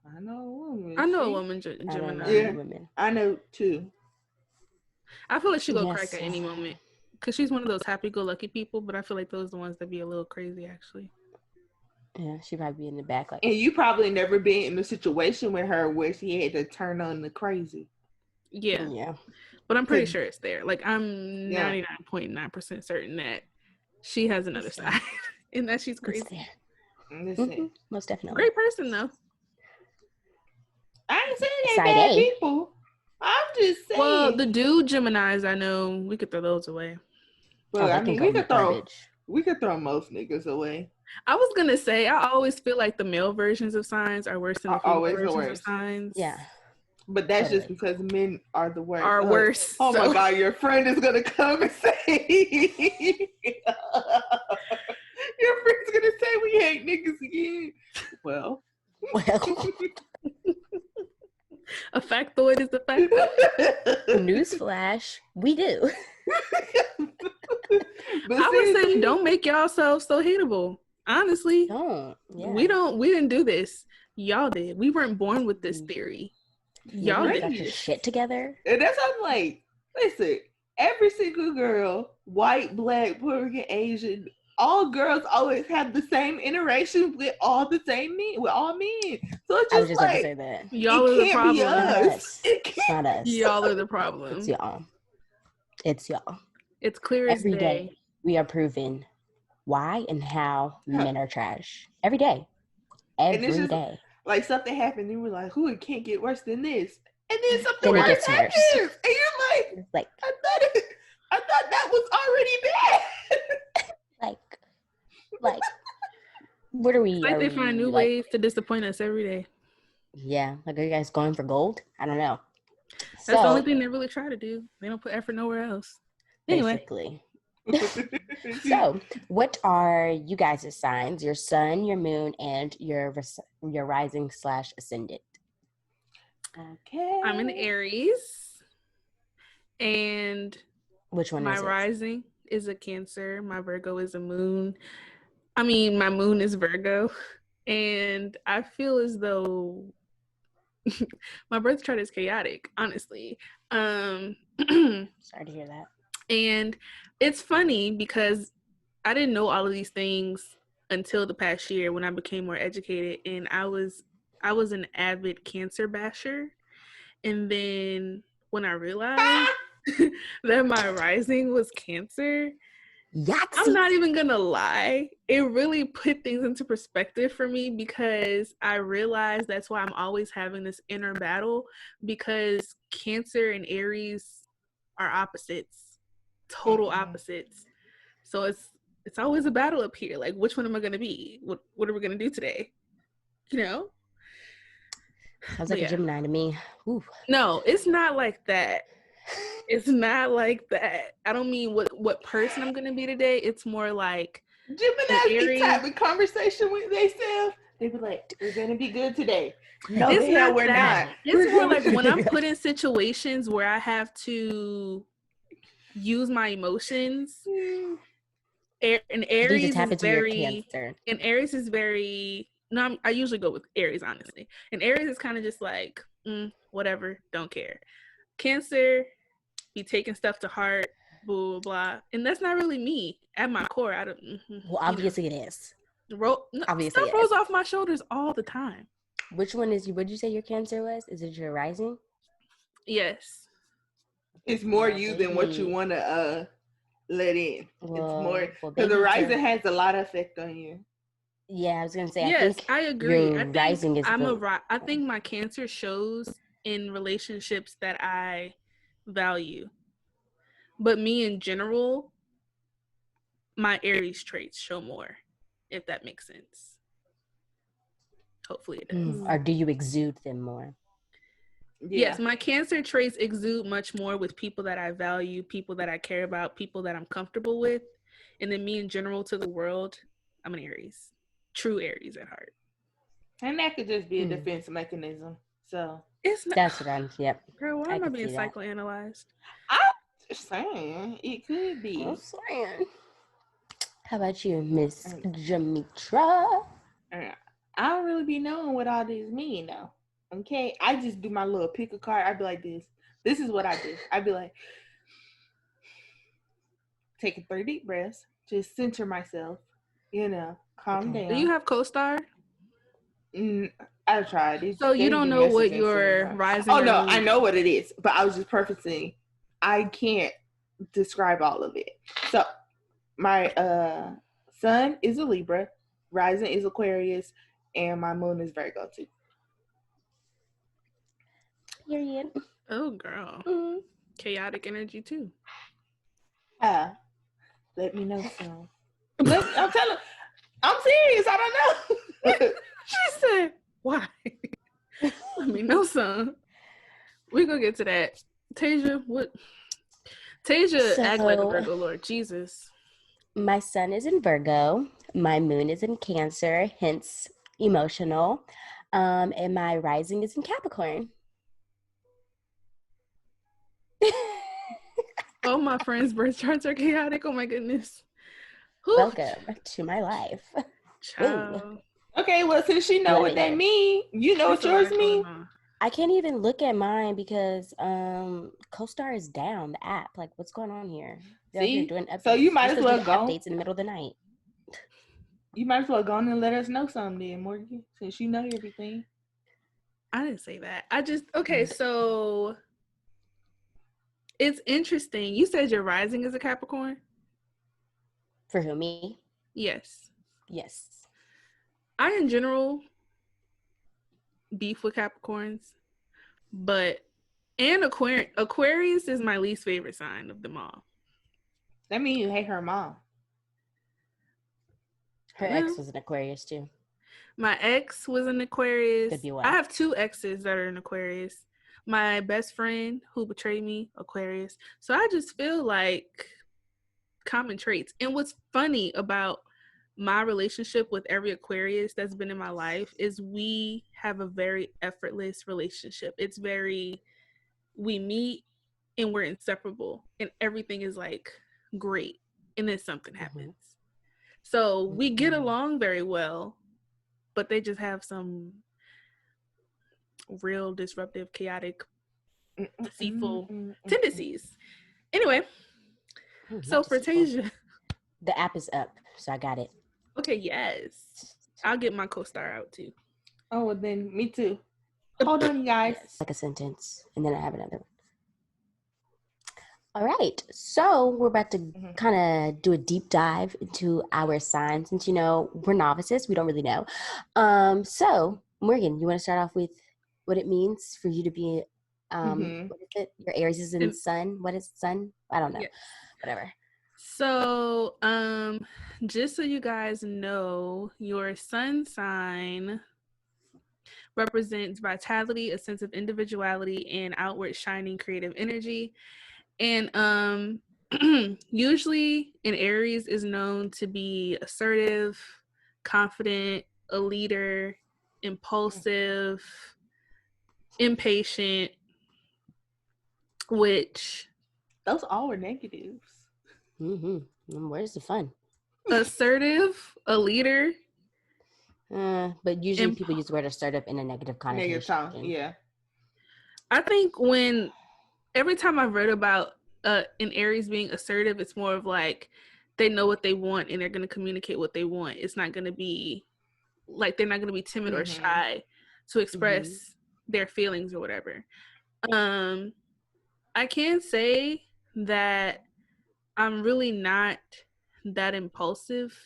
I know a woman. I know a woman Gemini. Yeah, women. I know two. I feel like she go crack at any moment because she's one of those happy-go-lucky people. But I feel like those are the ones that be a little crazy, actually. Yeah, she might be in the back. And you probably never been in a situation with her where she had to turn on the crazy. Yeah. But I'm pretty sure it's there. Like, I'm 99.9% certain that she has another side and that she's crazy. Mm-hmm. Most definitely. Great person, though. I ain't saying they bad people. I'm just saying. Well, the dude Geminis, I know, we could throw those away. Well, I mean, we could throw most niggas away. I was going to say, I always feel like the male versions of signs are worse than the female versions of signs. Yeah. But that's just because men are the worst. Are worse. Oh my God, your friend is gonna come and say your friend's gonna say we hate niggas again. Well. A factoid is a factoid. Newsflash, we do. I would say don't make yourselves so hateable. Honestly. Don't. Yeah. We didn't do this. Y'all did. We weren't born with this theory. Y'all got your shit together. And that's what I'm like, listen, every single girl, white, black, Puerto Rican, Asian, all girls always have the same interaction with all the same men, with all men. So it's just I was just about to say that. Y'all are the problem. It's not us. Y'all are the problem. It's y'all. It's y'all. It's clear as day. Every day we are proving why and how men are trash. Every day. Every day. Like something happened, and we're like, "Who? It can't get worse than this." And then something worse happens, and you're like, "I thought that was already bad." like, what are we? It's like they find new ways to disappoint us every day. Yeah, like are you guys going for gold? I don't know. That's the only thing they really try to do. They don't put effort nowhere else. Anyway. Basically. So, what are you guys' signs? Your sun, your moon, and your rising / ascendant. Okay. I'm in Aries, and which one? My rising is a Cancer. My Virgo is a moon. I mean, my moon is Virgo, and I feel as though my birth chart is chaotic. Honestly, sorry to hear that. And it's funny because I didn't know all of these things until the past year when I became more educated, and I was an avid Cancer basher. And then when I realized that my rising was Cancer, I'm not even gonna lie, it really put things into perspective for me because I realized that's why I'm always having this inner battle, because Cancer and Aries are opposites. Total opposites. So it's always a battle up here. Like, which one am I gonna be? What are we gonna do today? You know? Sounds like a Gemini to me. Ooh. No, it's not like that. It's not like that. I don't mean what person I'm gonna be today. It's more like Gemini be having conversation with themselves. They be like, "We're gonna be good today." No, it's not we're not. It's more like when I'm put in situations where I have to use my emotions. And Aries is very. And Aries is very. No, I usually go with Aries, honestly. And Aries is kind of just like, whatever, don't care. Cancer, be taking stuff to heart, blah, blah, blah. And that's not really me at my core. I don't. Well, obviously it is. Obviously, stuff rolls off my shoulders all the time. Which one is you? What did you say your Cancer was? Is it your rising? Yes. It's more you than what you want to let in. Well, it's more because the rising has a lot of effect on you. Yeah, I was gonna say. Yes, I agree. I think my Cancer shows in relationships that I value, but me in general, my Aries traits show more. If that makes sense. Hopefully it does. Or do you exude them more? Yeah. Yes, my Cancer traits exude much more with people that I value, people that I care about, people that I'm comfortable with. And then me in general to the world, I'm an Aries. True Aries at heart. And that could just be a defense mechanism. So It's not. That's what I'm. Yep. Girl, why am I being psychoanalyzed? I'm just saying it could be. I'm saying. How about you, Miss Jametra? I don't really be knowing what all this mean though. Okay, I just do my little pick a card. I'd be like this. This is what I do. I'd be like, taking 3 deep breaths, just center myself. Calm down. Do you have co-star? I've tried. So you don't know what your rising? Oh no, I know what it is, but I was just prefacing. I can't describe all of it. So my sun is a Libra, rising is Aquarius, and my moon is Virgo too. Period. Oh girl, chaotic energy too. Let me know soon. I'm telling. I'm serious. I don't know. She said, "Why?" Let me know some. We gonna get to that. Tejah, what? Tejah act like a Virgo, Lord Jesus. My sun is in Virgo. My moon is in Cancer, hence emotional. And my rising is in Capricorn. Oh, my friends' birth charts are chaotic. Oh my goodness. Welcome to my life. Child. Okay, well, since you know what that mean, you know what yours mean. I can't even look at mine because CoStar is down the app. Like, what's going on here? They're See? doing updates. So you might as well go updates in the middle of the night. You might as well go on and let us know something, then, Morgan, since you know everything. I didn't say that. Okay, so it's interesting. You said your rising is a Capricorn? For who, me? Yes. Yes. I, in general, beef with Capricorns, and Aquarius is my least favorite sign of them all. That means you hate her mom. Her ex was an Aquarius too. My ex was an Aquarius. Could be I have 2 exes that are in Aquarius. My best friend who betrayed me, Aquarius. So I just feel like common traits. And what's funny about my relationship with every Aquarius that's been in my life is we have a very effortless relationship. It's we meet and we're inseparable and everything is like great. And then something happens. So we get along very well, but they just have some real disruptive, chaotic, deceitful tendencies. Anyway, so for Tejah. The app is up, so I got it. Okay, yes. I'll get my co-star out too. Oh, well then, me too. Hold on, you guys. Yes, like a sentence, and then I have another one. All right, so we're about to kind of do a deep dive into our signs. Since, we're novices, we don't really know. So, Morgan, you want to start off with what it means for you to be, what is it? Your Aries is in sun. What is sun? I don't know. Yeah. Whatever. So, just so you guys know, your sun sign represents vitality, a sense of individuality, and outward shining creative energy. And usually an Aries is known to be assertive, confident, a leader, impulsive, impatient, which those all were negatives. Where's the fun? Assertive, a leader. But usually people use the word assertive in a negative connotation. Yeah. I think every time I've read about an Aries being assertive, it's more of like they know what they want and they're going to communicate what they want. It's not going to be like they're not going to be timid or shy to express their feelings or whatever. I can say that I'm really not that impulsive.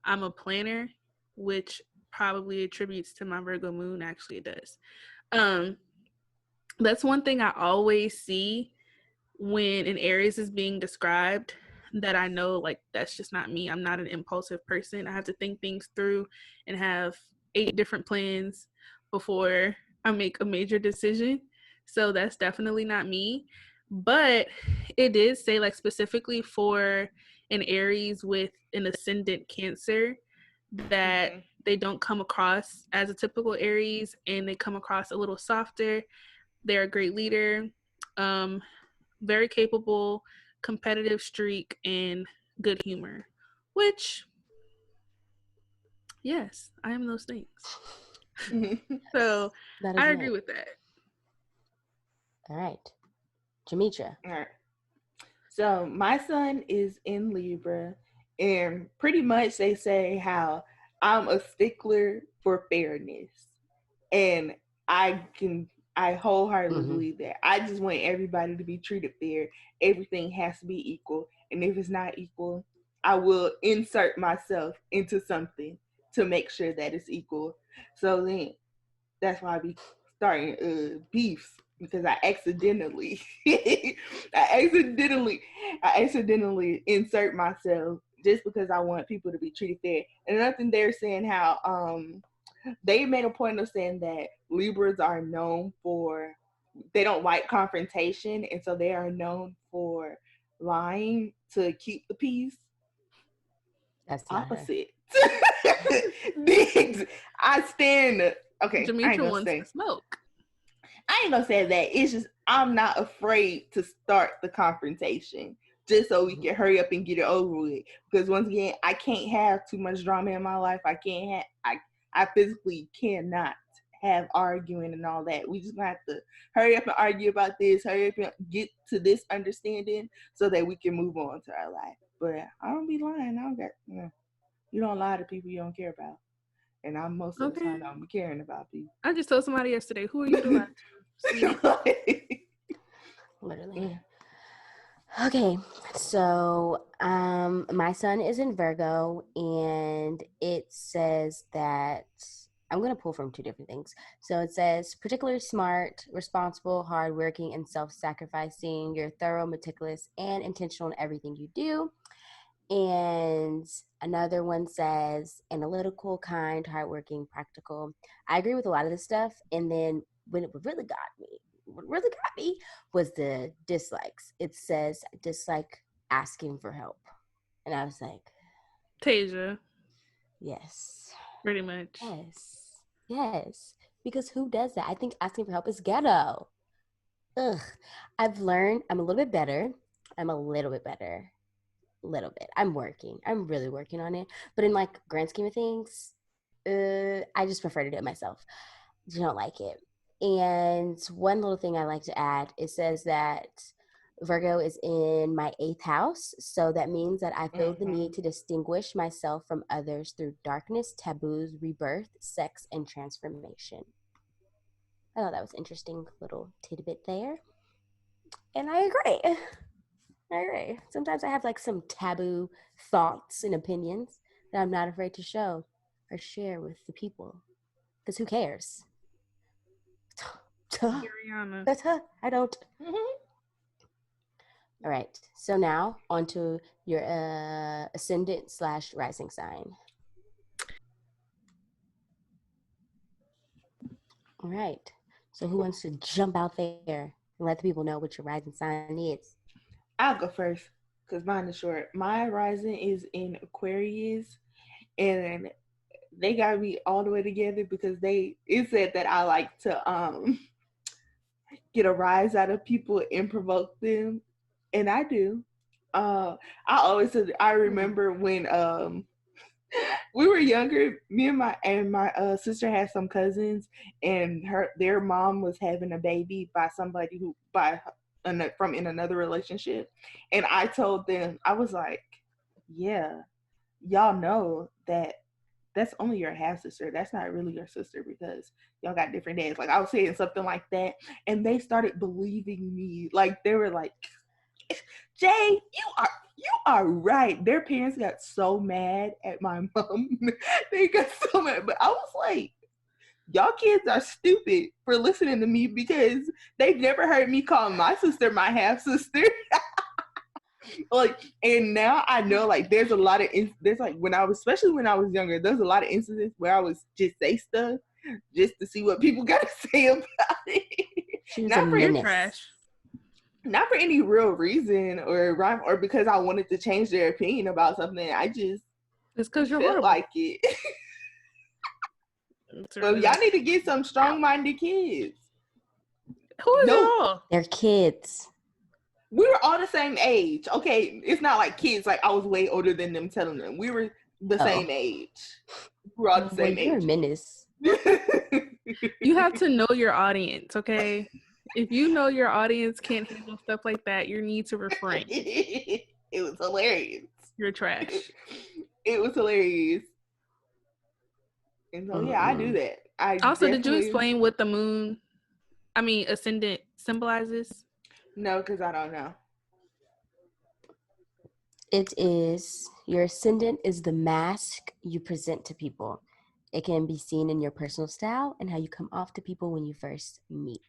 I'm a planner, which probably attributes to my Virgo moon. Actually, it does. That's one thing I always see when an Aries is being described that I know, like, that's just not me. I'm not an impulsive person. I have to think things through and have 8 different plans before I make a major decision. So that's definitely not me. But it did say, like, specifically for an Aries with an ascendant Cancer, that they don't come across as a typical Aries, and they come across a little softer. They're a great leader, very capable, competitive streak, and good humor, which, yes, I am those things. So I agree with that. All right. Jametra. All right. So my son is in Libra, and pretty much they say how I'm a stickler for fairness. And I wholeheartedly believe that. I just want everybody to be treated fair. Everything has to be equal. And if it's not equal, I will insert myself into something to make sure that it's equal. So then that's why I be starting beefs, because I accidentally I accidentally insert myself just because I want people to be treated fair. And another thing, they're saying how they made a point of saying that Libras are known for, they don't like confrontation, and so they are known for lying to keep the peace. That's opposite. I stand. Okay, Jametra wants to smoke. I ain't gonna say that. It's just I'm not afraid to start the confrontation just so we can hurry up and get it over with. Because once again, I can't have too much drama in my life. I physically cannot have arguing and all that. We just gonna have to hurry up and argue about this, hurry up and get to this understanding so that we can move on to our life. But I don't be lying. I don't got, you don't lie to people you don't care about. And I'm most of the time I'm caring about people. I just told somebody yesterday, who are you to lie to? Literally. Okay, so my son is in Virgo, and it says that I'm going to pull from two different things. So it says particularly smart, responsible, hardworking, and self-sacrificing. You're thorough, meticulous, and intentional in everything you do. And another one says analytical, kind, hardworking, practical. I agree with a lot of this stuff. And then when it really got me was the dislikes. It says dislike asking for help. And I was like, Tejah. Yes. Pretty much. Yes. Because who does that? I think asking for help is ghetto. Ugh. I've learned I'm a little bit better. I'm working. I'm really working on it. But in like grand scheme of things, I just prefer to do it myself. I don't like it. And one little thing I like to add, it says that Virgo is in my 8th house. So that means that I feel the need to distinguish myself from others through darkness, taboos, rebirth, sex, and transformation. I thought that was interesting little tidbit there. And I agree. Sometimes I have like some taboo thoughts and opinions that I'm not afraid to show or share with the people. Because who cares? I don't. All right. So now on to your ascendant/rising sign. All right. So who wants to jump out there and let the people know what your rising sign is? I'll go first because mine is short. My rising is in Aquarius, and they got me all the way together because it said that I like to get a rise out of people and provoke them, and I do. I remember when we were younger, me and my sister had some cousins, and their mom was having a baby by somebody from in another relationship, and I told them, I was like, yeah, y'all know that's only your half sister. That's not really your sister because y'all got different dads. Like I was saying something like that, and they started believing me. Like they were like, Jay, you are right. Their parents got so mad at my mom. They got so mad, but I was like, y'all kids are stupid for listening to me because they've never heard me call my sister my half sister. Like, and now I know, like, there's a lot of especially when I was younger, there's a lot of instances where I was just say stuff just to see what people got to say about it. Not for any real reason or because I wanted to change their opinion about something. I just It's because you're feel horrible. like it. Well, y'all need to get some strong-minded kids. Who is y'all? They're kids. We were all the same age. Okay, it's not like kids. Like I was way older than them telling them. We were the same age. We were all the same age. You're a menace. You have to know your audience, okay? If you know your audience can't handle stuff like that, you need to refrain. It was hilarious. You're trash. It was hilarious. And so yeah, I do that. Did you explain what the ascendant symbolizes? No, because I don't know. It is, your ascendant is the mask you present to people. It can be seen in your personal style and how you come off to people when you first meet.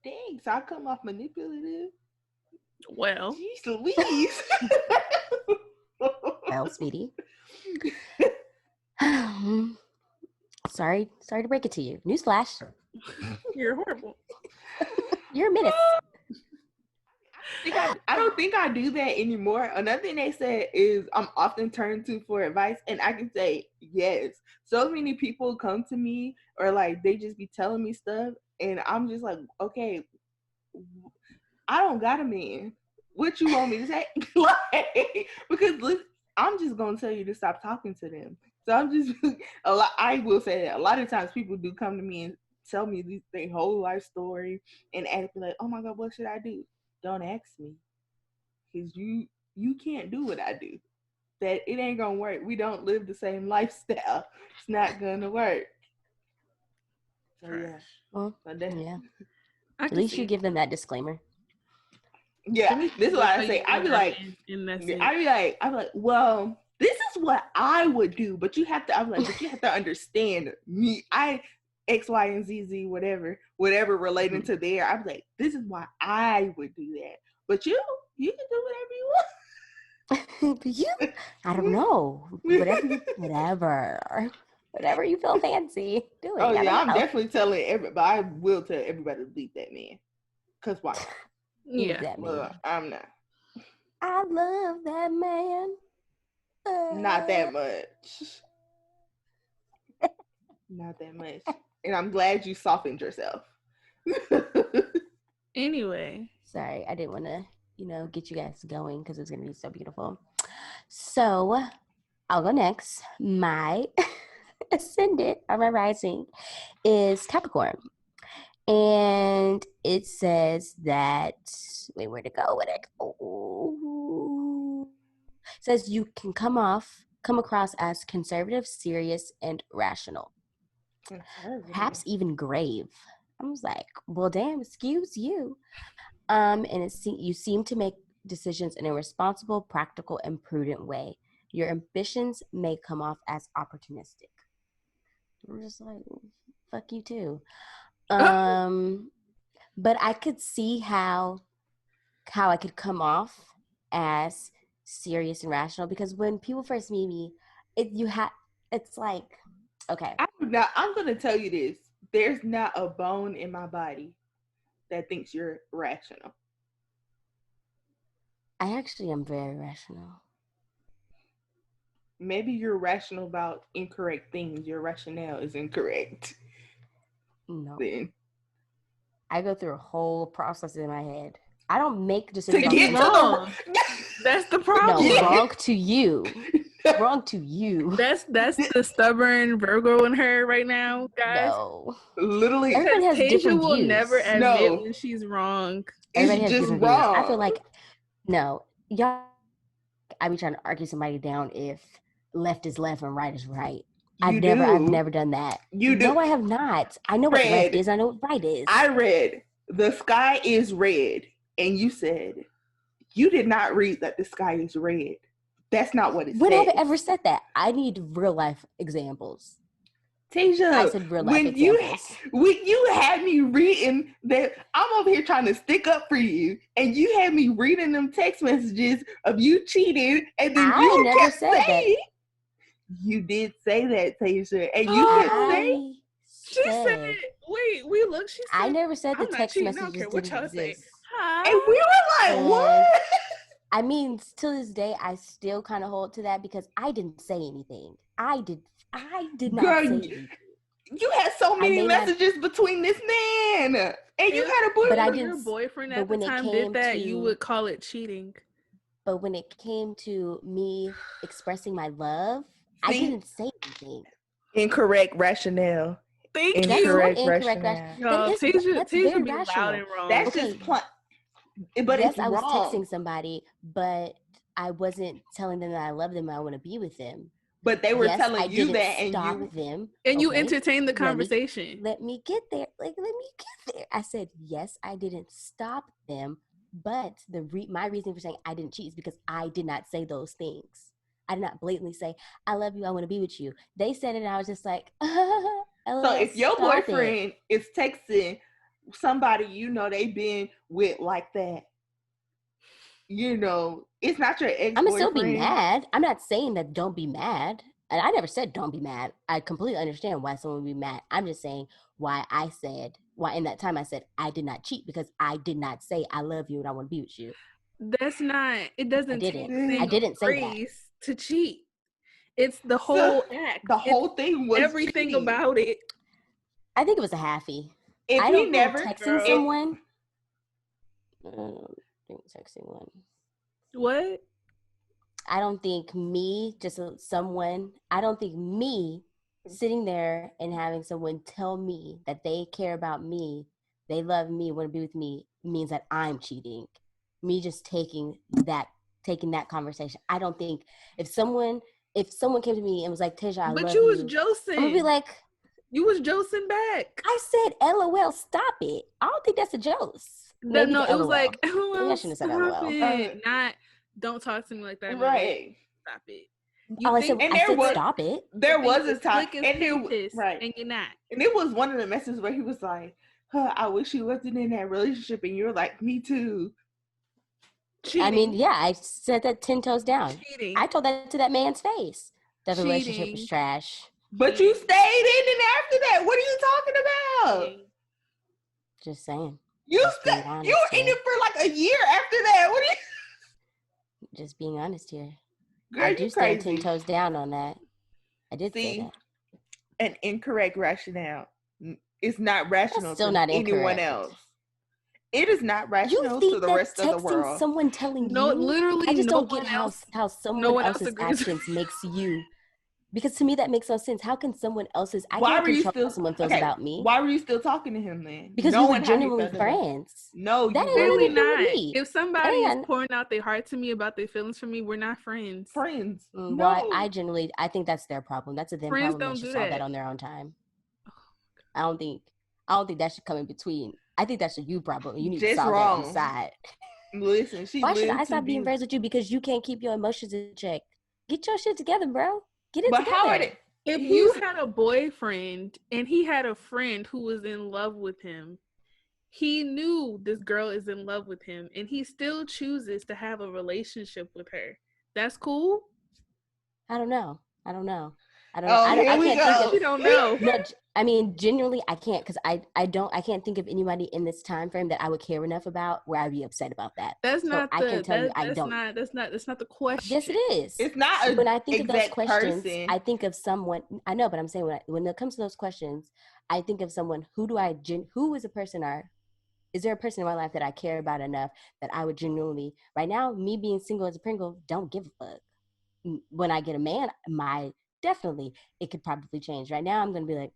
Dang, so I come off manipulative? Well. Jeez Louise. Well, sweetie. Sorry to break it to you. Newsflash. You're horrible. You're a menace. I don't think I do that anymore. Another thing they said is I'm often turned to for advice, and I can say yes. So many people come to me or like they just be telling me stuff, and I'm just like, okay, I don't got a man. What you want me to say? Like, because listen, I'm just gonna tell you to stop talking to them. So I'm just I will say that a lot of times people do come to me and tell me their whole life story and ask me like, oh my God, what should I do? Don't ask me, because you can't do what I do. That it ain't gonna work. We don't live the same lifestyle. It's not gonna work. So yeah. Well, yeah. At least you give them that disclaimer. Yeah, this is why I say I'd be like, well, this is what I would do, but you have to. I'm like, but you have to understand me. X, Y, and Z, whatever relating to there. I'm like, this is why I would do that. But you can do whatever you want. But you, I don't know. Whatever you feel fancy, do it. Oh yeah, I'm definitely telling everybody. I will tell everybody to leave that man. Cause why? Yeah, that man. Well, I'm not. I love that man. Not that much. Not that much. And I'm glad you softened yourself. Anyway. Sorry, I didn't want to, get you guys going because it's going to be so beautiful. So, I'll go next. My ascendant, or my rising, is Capricorn. And it says that, wait, where'd it go? It says you can come across as conservative, serious, and rational. Perhaps even grave. I was like, well, damn, excuse you. And you seem to make decisions in a responsible, practical, and prudent way. Your ambitions may come off as opportunistic. I'm just like, fuck you too. But I could see how I could come off as serious and rational, because when people first meet me, it's like, okay. I'm going to tell you this. There's not a bone in my body that thinks you're rational. I actually am very rational. Maybe you're rational about incorrect things. Your rationale is incorrect. No. Then I go through a whole process in my head. I don't make decisions. To get to that's the problem. No, wrong to you. Wrong to you. That's the stubborn Virgo in her right now, guys. No. Literally. Everybody has Tejah different will views. never admit when she's wrong. Everybody has just different wrong. views. I feel like, no, y'all, I be trying to argue somebody down if left is left and right is right. I've never done that. You do. No, I have not. I know what left is. I know what right is. I read the sky is red, and you said you did not read that the sky is red. That's not what it said. When have I ever said that? I need real life examples. Tejah, I said real life examples. When you had me reading that, I'm over here trying to stick up for you, and you had me reading them text messages of you cheating, and then you never said that. You did say that, Tejah, and you kept saying. She said, "Wait, we look." She said, "I never said the text cheating, messages didn't exist." Hi. And we were like, "What?" I mean, to this day, I still kind of hold to that because I didn't say anything. I did not say anything. You had so many messages between this man, and you had a boyfriend. But I didn't. Your boyfriend at the time did that. You would call it cheating. But when it came to me expressing my love, I didn't say anything. Incorrect rationale. Thank That's you. not incorrect rationale. That's very rational. Loud and wrong. That's just but yes, it's I was wrong. texting somebody, but I wasn't telling them that I love them and I want to be with them. But they were telling you that, and stop them. And you entertained the conversation. Let me get there. I said, yes, I didn't stop them, but my reason for saying I didn't cheat is because I did not say those things. I did not blatantly say, I love you, I want to be with you. They said it and I was just like, so if your boyfriend is texting somebody they've been with like that, it's not your ex-boyfriend. I'm gonna still be mad. I'm not saying that don't be mad. And I never said don't be mad. I completely understand why someone would be mad. I'm just saying why in that time I said I did not cheat because I did not say I love you and I want to be with you. That's not, it doesn't I didn't say that. To cheat. It's the whole act. The whole thing was everything cheating. About it. I think it was a halfie. If I don't never think texting someone. I don't think texting one. What? I don't think me sitting there and having someone tell me that they care about me, they love me, want to be with me, means that I'm cheating. Me just taking that conversation. I don't think if someone came to me and was like, Tejah, I love you. But you was Josing. I'm gonna be like, you was Josing back. I said, LOL, stop it. I don't think that's a Jose. No, it was like, LOL, I shouldn't have said LOL. Not, don't talk to me like that. Right. Stop it. I said stop it. There was a time, and you're not. And it was one of the messages where he was like, I wish you wasn't in that relationship, and you're like, me too. Cheating. I mean, yeah, I said that 10 toes down. Cheating. I told that to that man's face. That the relationship was trash. But you stayed in and after that. What are you talking about? Cheating. Just saying. You were in it for like a year after that. What are you? Just being honest here. Girl, I do stand 10 toes down on that. I did say that. An incorrect rationale. It's not rational. That's still not anyone else. It is not rational to the rest of the world. Someone telling you, literally, I just don't get how someone else's actions makes you. Because to me that makes no sense. How can someone else's? I can't control how someone feels about me. Why were you still talking to him then? Because we were genuinely friends. No, that ain't really not. If somebody is pouring out their heart to me about their feelings for me, we're not friends. Well, no. I think that's their problem. That's a them friends problem. They should solve that on their own time. I don't think that should come in between. I think that's a you problem. You need to solve that on the side. Listen, why should I stop being friends with you because you can't keep your emotions in check? Get your shit together, bro. Get it together. If you had a boyfriend and he had a friend who was in love with him, he knew this girl is in love with him, and he still chooses to have a relationship with her. That's cool? I don't know. Oh, I can't think of, you don't know. No, I mean, genuinely, I can't because I can't think of anybody in this time frame that I would care enough about where I'd be upset about that. That's not. I can tell you, I don't. That's not the question. Yes, it is. It's not. When I think of those questions, person. I think of someone. I know, but I'm saying when it comes to those questions, I think of someone. Who is a person? Is there a person in my life that I care about enough that I would genuinely? Right now, me being single as a Pringle, don't give a fuck. When I get a man, definitely it could probably change. Right now, I'm gonna be like,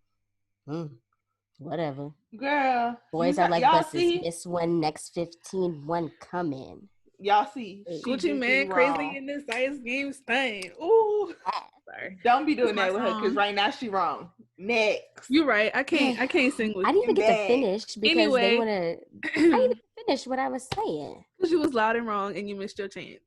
whatever. Girl, boys are like buses. This one, next 15, one coming. Y'all see, Gucci man crazy in this ice game thing. Ooh, sorry. Don't be doing that with her because right now she wrong. Next, you're right. I can't sing with you. I didn't even get to finish because they want to. I didn't even finish what I was saying because you was loud and wrong and you missed your chance.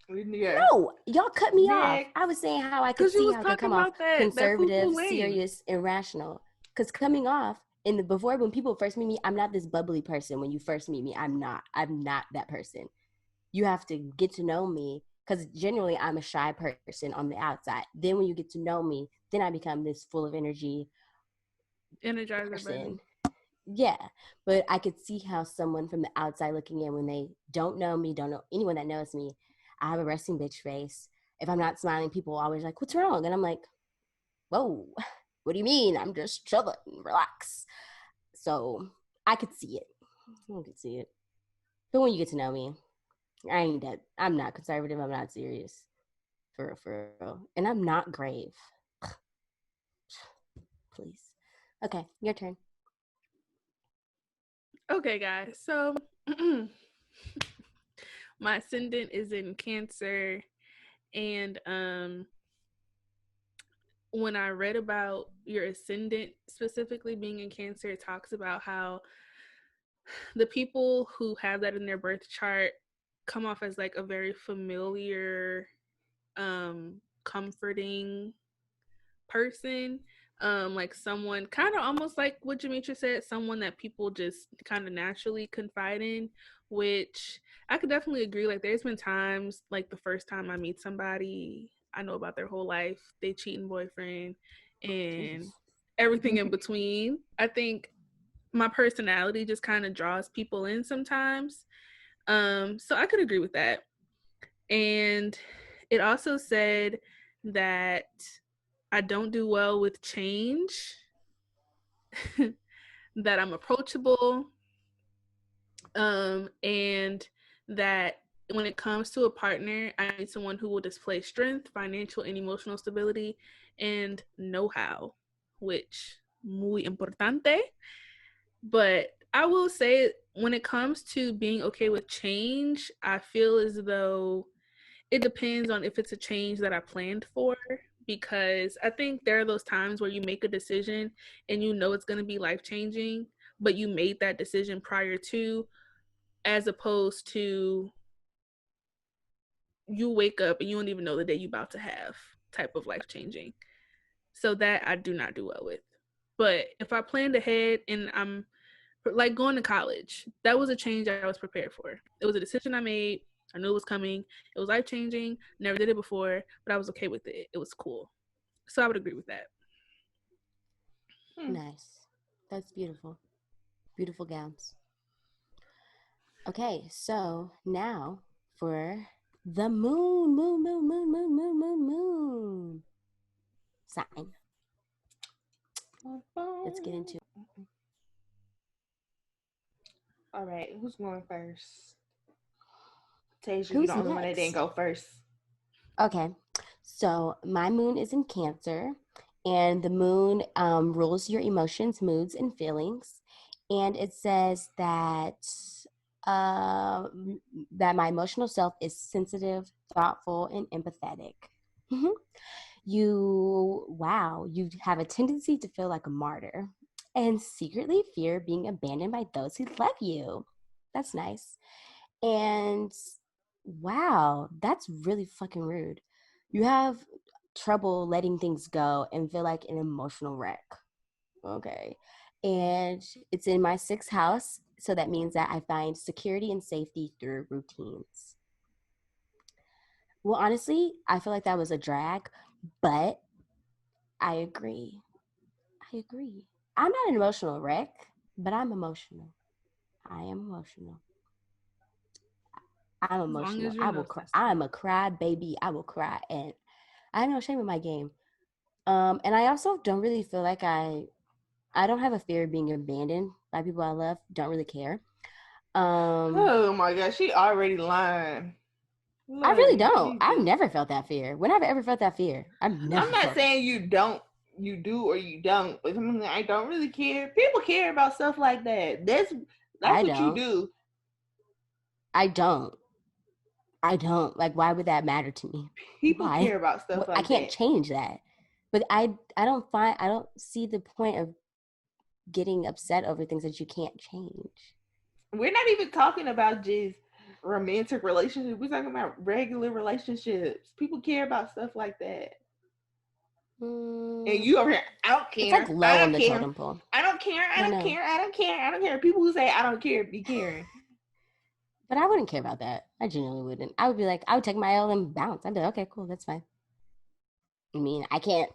Yeah. No, y'all cut me off. I was saying how I could see how they come off conservative, serious, and rational. Because coming off before when people first meet me, I'm not this bubbly person. When you first meet me, I'm not that person. You have to get to know me because generally I'm a shy person on the outside. Then when you get to know me, then I become this full of energy, energizer person. Yeah, but I could see how someone from the outside looking in, when they don't know me, don't know anyone that knows me, I have a resting bitch face. If I'm not smiling, people are always like, what's wrong? And I'm like, whoa, what do you mean? I'm just chilling, relax. So I could see it. I could see it. But when you get to know me, I ain't that. I'm not conservative. I'm not serious. For real. And I'm not grave. Please. Okay, your turn. Okay, guys. So my ascendant is in Cancer, and when I read about your ascendant specifically being in Cancer, it talks about how the people who have that in their birth chart come off as like a very familiar, comforting person, like someone kind of almost like what Jametra said, someone that people just kind of naturally confide in, which I could definitely agree. Like there's been times like the first time I meet somebody, I know about their whole life, they cheating boyfriend and everything in between. I think my personality just kind of draws people in sometimes. So I could agree with that. And it also said that I don't do well with change, that I'm approachable, and that when it comes to a partner, I need someone who will display strength, financial and emotional stability, and know-how, which muy importante. But I will say, when it comes to being okay with change, I feel as though it depends on if it's a change that I planned for, because I think there are those times where you make a decision and you know it's going to be life-changing, but you made that decision prior to, as opposed to you wake up and you don't even know the day you're about to have type of life-changing. So that I do not do well with. But if I planned ahead and I'm like going to college, that was a change I was prepared for. It was a decision I made. I knew it was coming. It was life-changing. Never did it before, but I was okay with it. It was cool. So I would agree with that. Nice. That's beautiful. Beautiful gowns. Okay, so now for the moon sign. Let's get into it. All right, who's going first? Tejah, Who's you the only next? one that didn't go first. Okay, so my moon is in Cancer, and the moon rules your emotions, moods, and feelings. And it says that that my emotional self is sensitive, thoughtful, and empathetic. You have a tendency to feel like a martyr and secretly fear being abandoned by those who love you. That's nice. And wow, that's really fucking rude. You have trouble letting things go and feel like an emotional wreck. Okay. And it's in my 6th house. So that means that I find security and safety through routines. Well, honestly, I feel like that was a drag, but I agree. I'm not an emotional wreck, but I'm emotional. I am emotional. I'm emotional. I will cry. I'm a cry baby. I will cry, and I have no shame in my game. And I also don't really feel like I don't have a fear of being abandoned by people I love. Don't really care. Oh my gosh, she already lying. Lord, I really don't. I've never felt that fear. When have I ever felt that fear? I'm not saying you don't. You do or you don't. But I don't really care. People care about stuff like that. That's what you do. I don't. Like, why would that matter to me? People care about stuff like that. I can't change that. But I don't see the point of getting upset over things that you can't change. We're not even talking about just romantic relationships. We're talking about regular relationships. People care about stuff like that. And you over here, I don't care. It's like low on the totem pole. I don't care. I don't care. People who say I don't care be caring. But I wouldn't care about that. I genuinely wouldn't. I would be like, I would take my L and bounce. I'd be like, okay, cool, that's fine. I mean, I can't.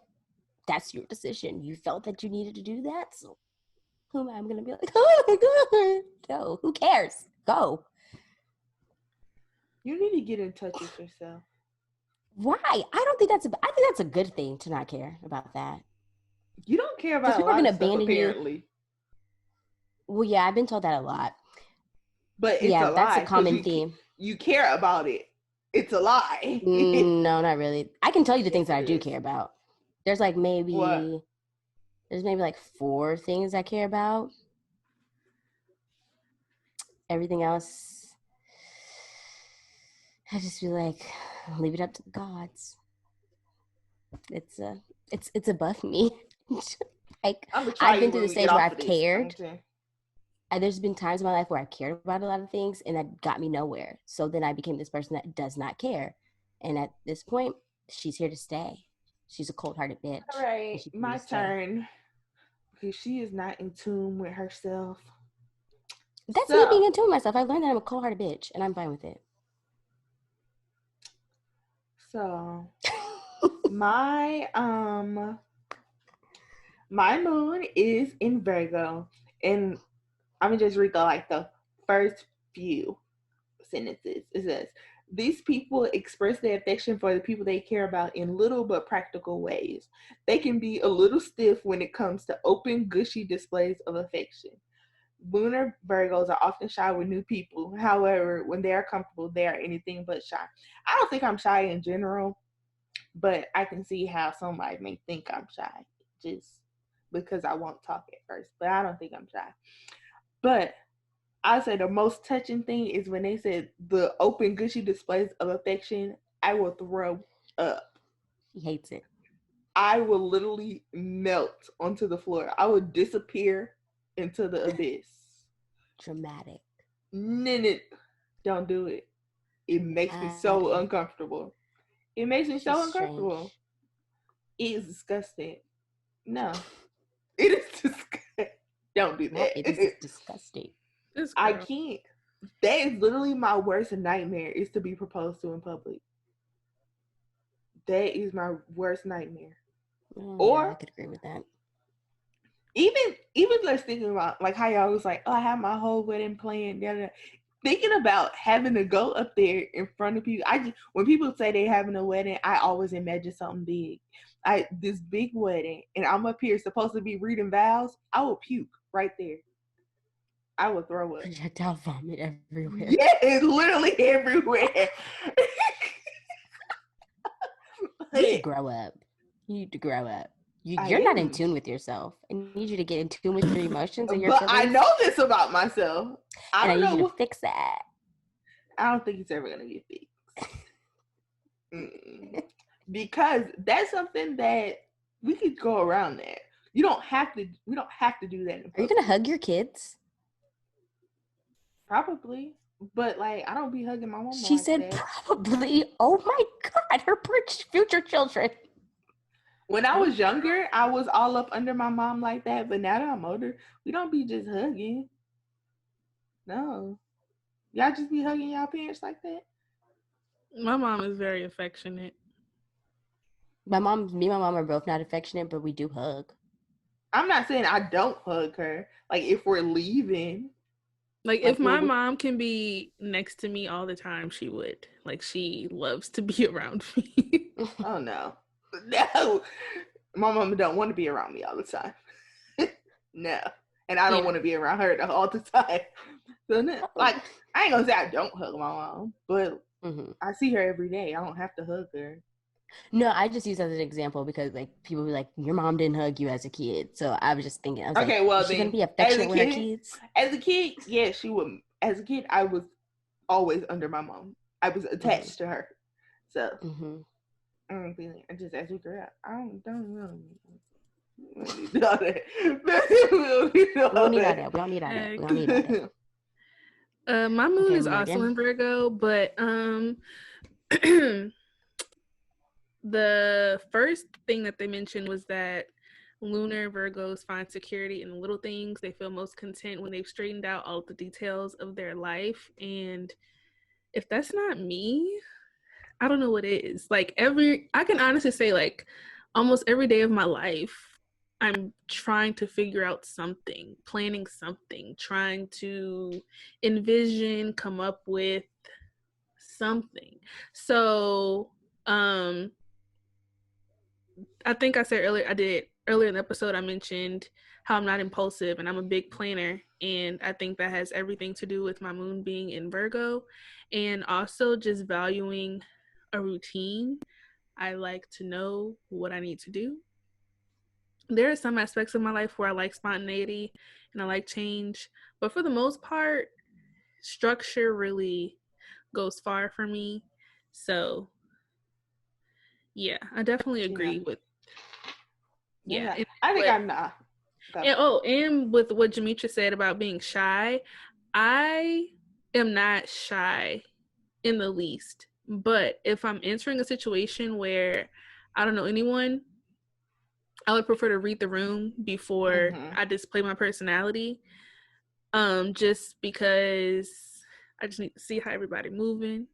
That's your decision. You felt that you needed to do that, so who am I? I'm gonna be like, oh my god, go. Who cares? Go. You need to get in touch with yourself. Why? I think that's a good thing to not care about that. You don't care about a lot of stuff, apparently. You. Well, yeah, I've been told that a lot. But it's a lie. That's a common theme. You care about it. It's a lie. No, not really. I can tell you the things that I do care about. There's like maybe 4 things I care about. Everything else, I just feel like leave it up to the gods. It's above me. Like I've been through the stage where I've cared. There's been times in my life where I cared about a lot of things and that got me nowhere. So then I became this person that does not care. And at this point, she's here to stay. She's a cold-hearted bitch. All right, my turn. Because she is not in tune with herself. That's me being in tune with myself. I learned that I'm a cold-hearted bitch, and I'm fine with it. So, my moon is in Virgo, and I'm gonna just read the first few sentences. It says, these people express their affection for the people they care about in little but practical ways. They can be a little stiff when it comes to open, gushy displays of affection. Lunar Virgos are often shy with new people. However, when they are comfortable, they are anything but shy. I don't think I'm shy in general, but I can see how somebody may think I'm shy just because I won't talk at first. But I don't think I'm shy. But I say the most touching thing is when they said the open, gushy displays of affection. I will throw up. He hates it. I will literally melt onto the floor. I will disappear into the abyss. Dramatic. Don't do it. It makes me so uncomfortable. It makes me so uncomfortable. It is disgusting. No. It is disgusting. Don't do that. It is disgusting. I can't. That is literally my worst nightmare, is to be proposed to in public. That is my worst nightmare. Or I could agree with that. Even like thinking about like how y'all was like, oh, I have my whole wedding planned. Thinking about having to go up there in front of people. When people say they're having a wedding, I always imagine something big. This big wedding, and I'm up here supposed to be reading vows. I will puke right there. I will throw up. Projectile vomit everywhere. Yeah, it's literally everywhere. You need to grow up. You're not in tune with yourself. I need you to get in tune with your emotions and your feelings. I know this about myself. I need you to fix that. I don't think it's ever going to get fixed. Because that's something that we could go around that. We don't have to do that. Are you going to hug your kids? Probably. But like, I don't be hugging my mom. She said probably. Oh my God, her future children. When I was younger, I was all up under my mom like that. But now that I'm older, we don't be just hugging. No. Y'all just be hugging y'all parents like that? My mom is very affectionate. Me and my mom are both not affectionate, but we do hug. I'm not saying I don't hug her. Like, if we're leaving. Like, if my mom can be next to me all the time, she would. Like, she loves to be around me. Oh, no. No. My mom don't want to be around me all the time. No. And I don't want to be around her all the time. So, no, like, I ain't going to say I don't hug my mom, but I see her every day. I don't have to hug her. No, I just use that as an example because, like, people be like, your mom didn't hug you as a kid. So I was just thinking, I was okay, well, is she going to be affectionate with her kids? As a kid, yeah, she would. As a kid, I was always under my mom. I was attached to her. So, I don't feel like, just as we grew up, I don't know. We don't need all that. We don't need all that. My moon is also in Virgo, but the first thing that they mentioned was that lunar Virgos find security in the little things. They feel most content when they've straightened out all of the details of their life. And if that's not me, I don't know what is. Like, I can honestly say, like, almost every day of my life, I'm trying to figure out something, planning something, trying to envision, come up with something. So, I think I said earlier in the episode, I mentioned how I'm not impulsive and I'm a big planner. And I think that has everything to do with my moon being in Virgo, and also just valuing a routine. I like to know what I need to do. There are some aspects of my life where I like spontaneity and I like change, but for the most part, structure really goes far for me. So yeah, I definitely agree with I think I'm not. And with what Jametra said about being shy, I am not shy in the least. But if I'm entering a situation where I don't know anyone, I would prefer to read the room before I display my personality. Just because I just need to see how everybody moving,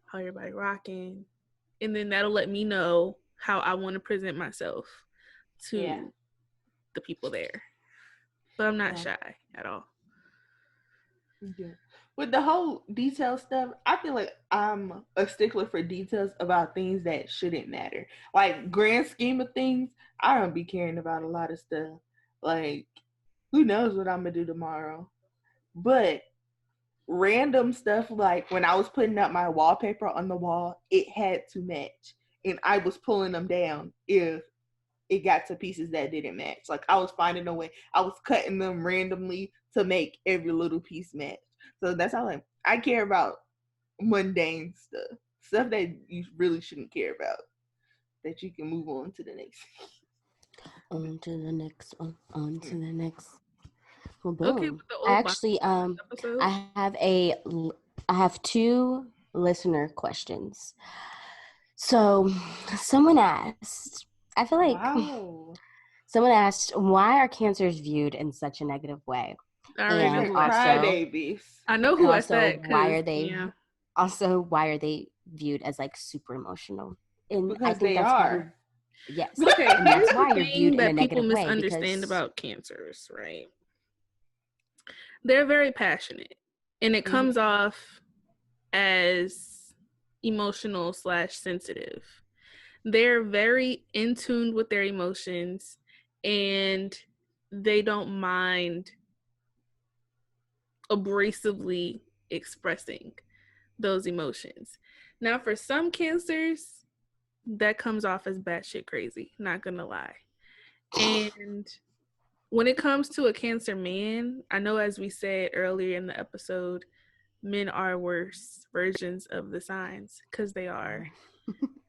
how everybody rocking, and then that'll let me know how I want to present myself to the people there. But I'm not shy at all. Yeah. With the whole detail stuff, I feel like I'm a stickler for details about things that shouldn't matter. Like, grand scheme of things, I don't be caring about a lot of stuff. Like, who knows what I'm gonna do tomorrow? But random stuff, like when I was putting up my wallpaper on the wall, it had to match, and I was pulling them down if it got to pieces that didn't match. Like, I was finding a way, I was cutting them randomly to make every little piece match. So that's how I care about mundane stuff that you really shouldn't care about, that you can move on to the next. On to the next one. On to the next. Well, boom. Okay, I actually I have 2 listener questions. So someone asked, I feel like someone asked, why are cancers viewed in such a negative way? And crybabies. I know who asked that. Why are they viewed as like super emotional? And because I think they are. Yes. Okay, and that's why you're viewed in a negative way. People misunderstand about cancers, right? They're very passionate, and it comes off as emotional / sensitive. They're very in tune with their emotions, and they don't mind abrasively expressing those emotions. Now, for some cancers, that comes off as batshit crazy, not gonna lie. And when it comes to a Cancer man, I know, as we said earlier in the episode, men are worse versions of the signs, because they are.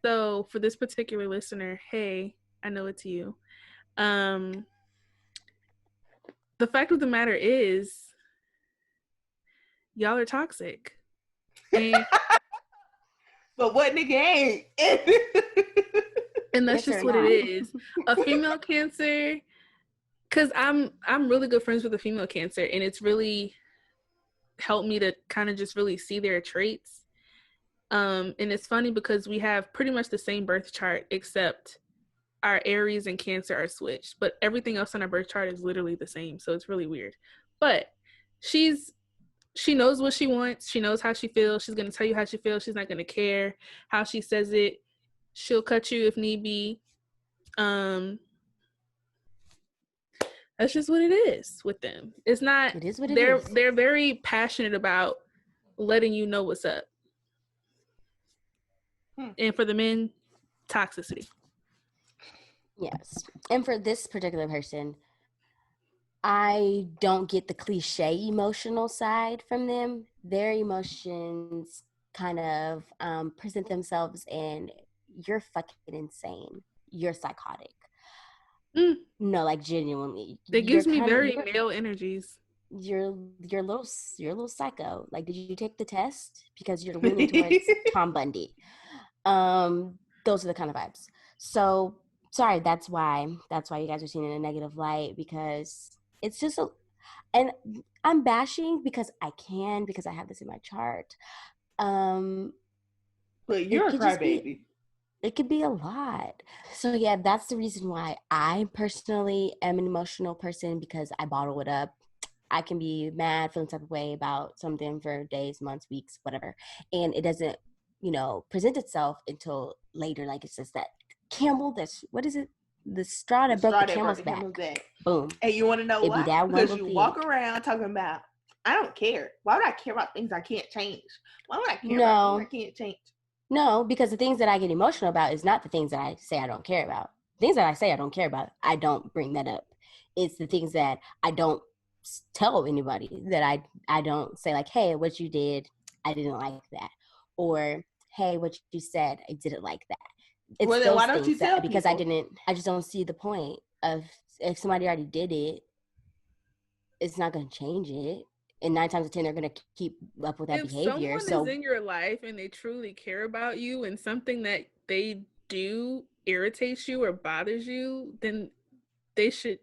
So for this particular listener, hey, I know it's you. The fact of the matter is, y'all are toxic. And but what nigga ain't? And that's just what it is. A female Cancer, because I'm really good friends with a female Cancer, and it's really helped me to kind of just really see their traits. And it's funny because we have pretty much the same birth chart, except our Aries and Cancer are switched, but everything else on our birth chart is literally the same. So it's really weird. But she knows what she wants. She knows how she feels. She's going to tell you how she feels. She's not going to care how she says it. She'll cut you if need be. That's just what it is with them. It's not. It is what it is. They're very passionate about letting you know what's up. And for the men, toxicity. Yes. And for this particular person, I don't get the cliche emotional side from them. Their emotions kind of present themselves in, you're fucking insane. You're psychotic. No, like genuinely. It gives me very male energies. You're a little psycho. Like, did you take the test? Because you're leaning towards Tom Bundy. Those are the kind of vibes. So sorry, that's why you guys are seen in a negative light, because it's just and I'm bashing because I have this in my chart. But you're a crybaby. It could be a lot. So yeah, that's the reason why I personally am an emotional person, because I bottle it up. I can be mad, feeling type of way about something for days, months, weeks, whatever. And it doesn't, present itself until later. Like it's just that camel, what is it? The straw that broke the camel's back. Boom. And you want to know why? Because you walk around talking about, I don't care. Why would I care about things I can't change? Why would I care about things I can't change? No, because the things that I get emotional about is not the things that I say I don't care about. Things that I say I don't care about, I don't bring that up. It's the things that I don't tell anybody, that I don't say like, hey, what you did, I didn't like that. Or, hey, what you said, I didn't like that. It's well, then why don't you tell because people? I just don't see the point of, if somebody already did it, it's not going to change it. And 9 times out of 10, they're going to keep up with that behavior. If someone is in your life and they truly care about you and something that they do irritates you or bothers you, then they should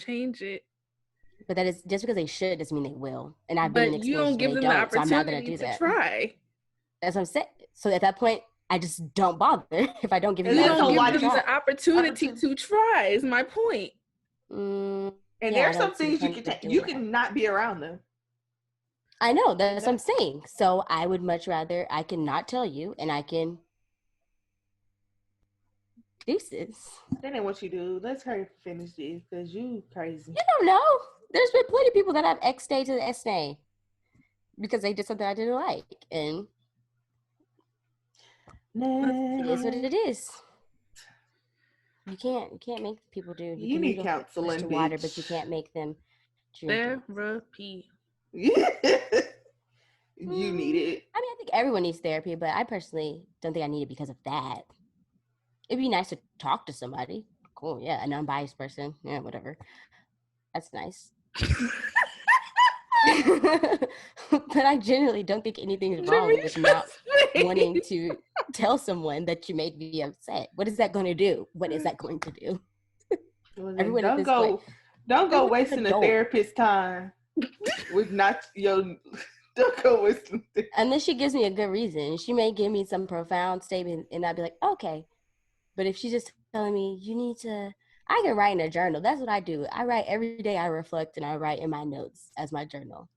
change it. But that is, just because they should doesn't mean they will. And I've been in experiences you don't give them the opportunity, so I'm not going to do that. Try. That's what I'm saying. So at that point, I just don't bother if I don't give you the opportunity to try. Is my point. And there are some things you can take. You can not be around them. I know, that's what I'm saying. So I would much rather, I can not tell you, and I can deuces. That ain't what you do. Let's hurry finish this, because you crazy. You don't know. There's been plenty of people that I've X-stayed to the S-nay because they did something I didn't like, and it is what it is. You can't make people do. You need counseling, water, but you can't make them drink therapy. You need it. I mean, I think everyone needs therapy, but I personally don't think I need it because of that. It'd be nice to talk to somebody. Cool, yeah, an unbiased person. Yeah, whatever. That's nice. But I genuinely don't think anything's wrong with not wanting to tell someone that you made me upset. What is that going to do? What is that going to do? Well, everyone don't go wasting a therapist's time with not your. Don't go wasting. Unless she gives me a good reason, she may give me some profound statement, and I'd be like, okay. But if she's just telling me you need to, I can write in a journal. That's what I do. I write every day. I reflect and I write in my notes as my journal.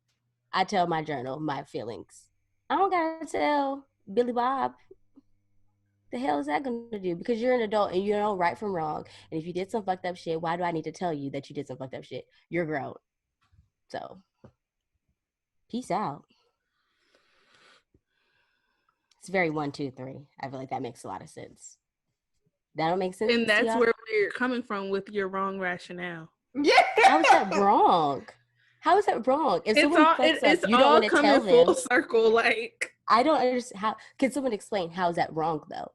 I tell my journal my feelings. I don't gotta tell Billy Bob. The hell is that gonna do? Because you're an adult and you know right from wrong. And if you did some fucked up shit, why do I need to tell you that you did some fucked up shit? You're grown. So, peace out. It's very 1, 2, 3. I feel like that makes a lot of sense. That don't make sense. And that's where you're coming from with your wrong rationale. Yeah. How is that wrong? How is that wrong? If it's you all don't want to coming tell full circle. Like, I don't understand how. Can someone explain how is that wrong though?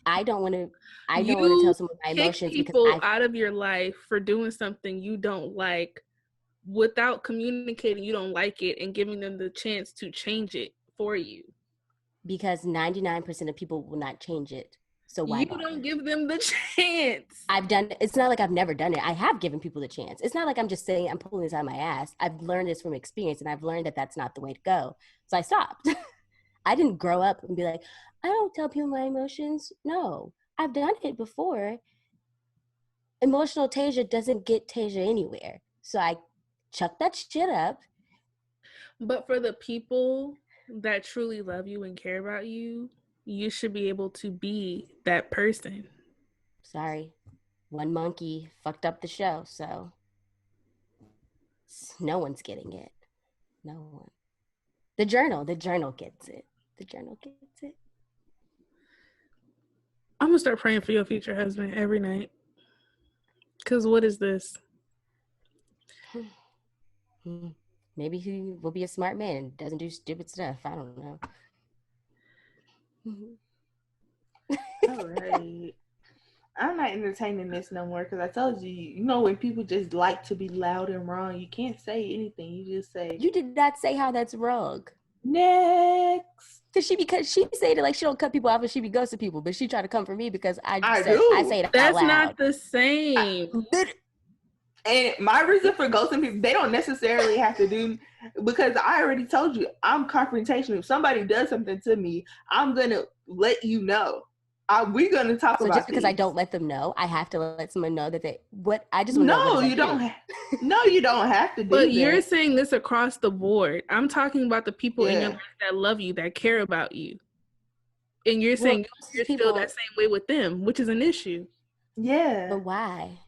I don't want to. I don't want to tell someone my emotions because out of your life for doing something you don't like, without communicating you don't like it and giving them the chance to change it for you. Because 99% of people will not change it. So why don't give them the chance? It's not like I've never done it. I have given people the chance. It's not like I'm just saying I'm pulling this out of my ass. I've learned this from experience, and I've learned that that's not the way to go. So I stopped. I didn't grow up and be like, I don't tell people my emotions. No, I've done it before. Emotional Tejah doesn't get Tejah anywhere. So I chucked that shit up. But for the people that truly love you and care about you, you should be able to be that person. Sorry. One monkey fucked up the show, so no one's getting it. No one. The journal gets it. The journal gets it. I'm going to start praying for your future husband every night. Because what is this? Maybe he will be a smart man and doesn't do stupid stuff. I don't know. All right. I'm not entertaining this no more because I told you, when people just like to be loud and wrong, you can't say anything. You just say. You did not say how that's wrong. Next. Because she said it like she don't cut people off and she be ghosting people, but she tried to come for me because I say it That's out loud. Not the same. And my reason for ghosting people, they don't necessarily have to do, because I already told you, I'm confrontational. If somebody does something to me, I'm going to let you know. We're gonna talk about just because this. I don't let them know, I have to let someone know that I just want to know No, what you don't. No, you don't have to do but that. you're saying this across the board. I'm talking about the people in your life that love you, that care about you. And you're saying you're still that same way with them, which is an issue. Yeah. But why?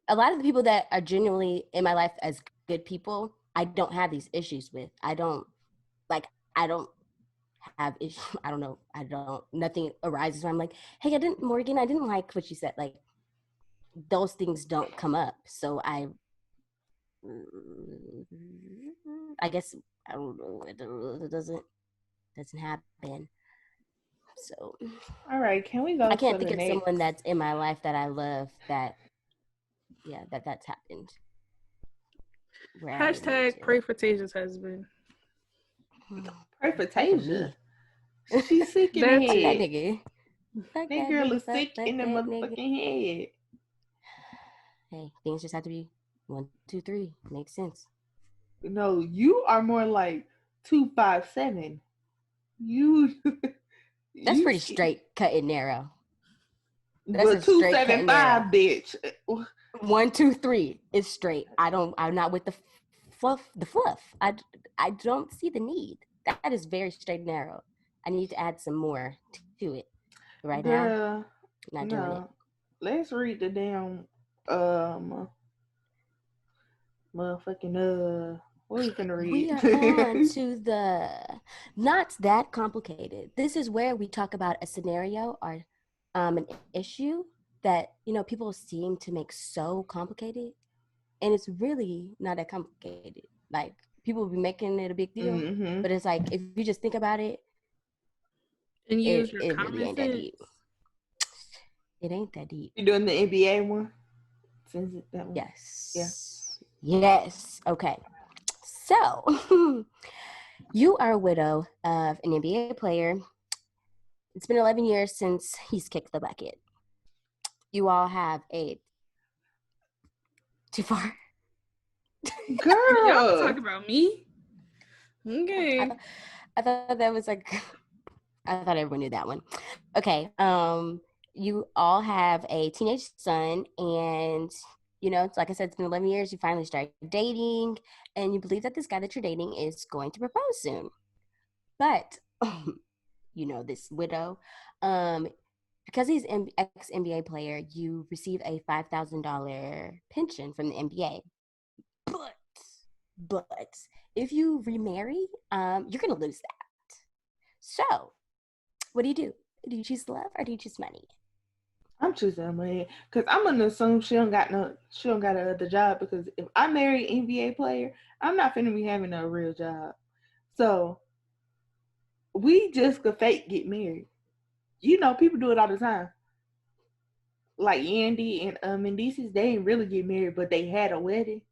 A lot of the people that are genuinely in my life as good people, I don't have these issues with. I don't have issues. I don't know. Nothing arises where I'm like, hey, Morgan, I didn't like what you said. Like, those things don't come up. So I guess, I don't know. It doesn't happen. So, all right, can we go? I can't think of someone that's in my life that I love that's happened. Hashtag pray for Tejah's husband. Pray for Tejah. She's sick in the head. That nigga. That girl is sick in the motherfucking head. Hey, things just have to be 1, 2, 3. Makes sense. No, you are more like 2, 5, 7. That's pretty straight, cut and narrow. That's a 2, 7, 5, bitch. 1, 2, 3 is straight. I'm not with the fluff. I don't see the need. That is very straight and narrow. I need to add some more to it. Right now, not doing it. Let's read the damn motherfucking what are we gonna read? We are on to the not that complicated. This is where we talk about a scenario or an issue that people seem to make so complicated, and it's really not that complicated. Like, people will be making it a big deal, but it's like, if you just think about it, and use your it really ain't that deep. It ain't that deep. You doing the NBA one? That one? Yes. Yeah. Yes. Okay. So, you are a widow of an NBA player. It's been 11 years since he's kicked the bucket. You all have too far. Girl, y'all talk about me. Okay. I thought that was like, I thought everyone knew that one. Okay. You all have a teenage son, and like I said, it's been 11 years. You finally started dating, and you believe that this guy that you're dating is going to propose soon. But this widow, because he's an ex-NBA player, you receive a $5,000 pension from the NBA. But if you remarry, you're gonna lose that. So, what do you do? Do you choose love or do you choose money? I'm choosing money because I'm gonna assume she don't got another job, because if I marry an NBA player, I'm not finna be having a real job. So we just could fake get married. People do it all the time. Like Andy and Mendices, they didn't really get married, but they had a wedding.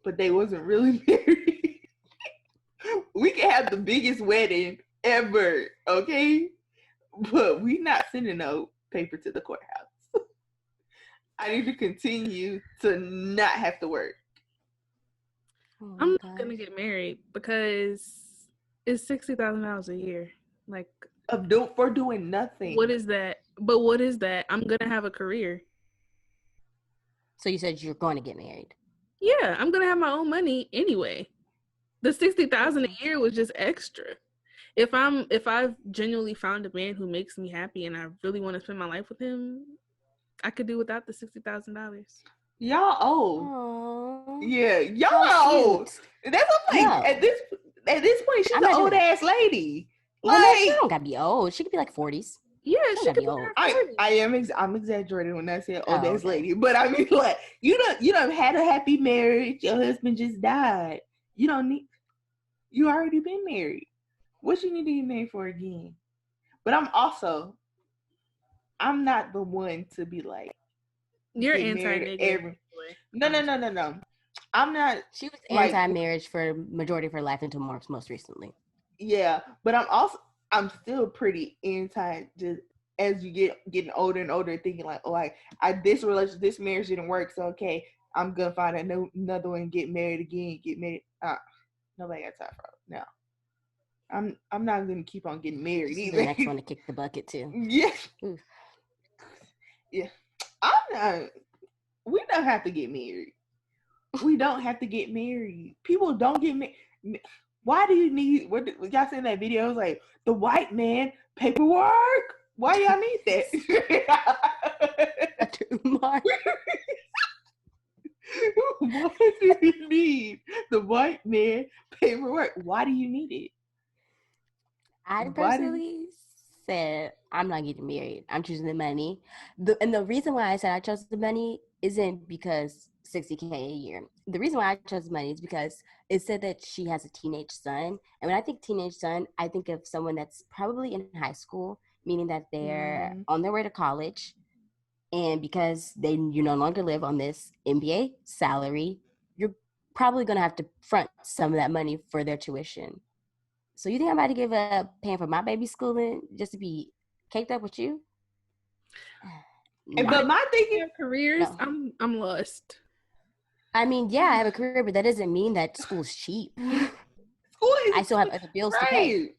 But they wasn't really married. We can have the biggest wedding ever, okay? But we not sending no paper to the courthouse. I need to continue to not have to work. I'm not gonna get married because it's $60,000 a year. Like, for doing nothing. What is that? But what is that? I'm gonna have a career. So you said you're going to get married? Yeah, I'm gonna have my own money anyway. The $60,000 a year was just extra. If I've genuinely found a man who makes me happy and I really want to spend my life with him, I could do without the $60,000. Y'all old. Aww. Yeah, y'all are old. That's what I'm like. At this point, she's an old ass lady. Like, no, she don't gotta be old. She could be like 40s. Yeah, she could be old. I'm exaggerating when I say old ass lady, but I mean, like, you don't had a happy marriage. Your husband just died. You already been married. What you need to get married for again? But I'm not the one to be like, you're anti-nigga. No. I'm not. She was anti-marriage for majority of her life until most recently. Yeah, but I'm still pretty anti, just as you getting older and older, thinking like, this marriage didn't work, so okay, I'm gonna find another one, get married again, get married. Nobody got time for it. No. I'm not gonna keep on getting married either. The next one to kick the bucket too. Yeah. Oof. Yeah. I'm not. We don't have to get married. We don't have to get married. People don't get married. Why do you need? What y'all seen that video? It was like the white man paperwork. Why y'all need that? Umar. What do you need? The white man paperwork. Why do you need it? I personally said I'm not getting married. I'm choosing the money. And the reason why I said I chose the money isn't because $60K a year. The reason why I chose the money is because it said that she has a teenage son. And when I think teenage son, I think of someone that's probably in high school, meaning that they're on their way to college. And because you no longer live on this MBA salary, you're probably going to have to front some of that money for their tuition. So you think I'm about to give up paying for my baby's schooling just to be caked up with you? No. But my thing is careers, no. I'm lost. I mean, yeah, I have a career, but that doesn't mean that school's cheap. I still have other bills to pay.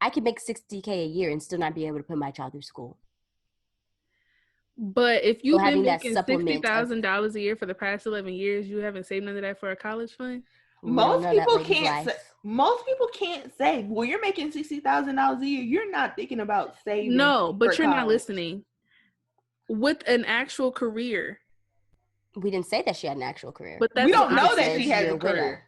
I can make $60K a year and still not be able to put my child through school. But if you've been making $60,000 a year for the past 11 years, you haven't saved none of that for a college fund? Most people can't save. Well, you're making $60,000 a year. You're not thinking about saving. No, but you're not listening. With an actual career. We didn't say that she had an actual career. But we don't know that she has a career.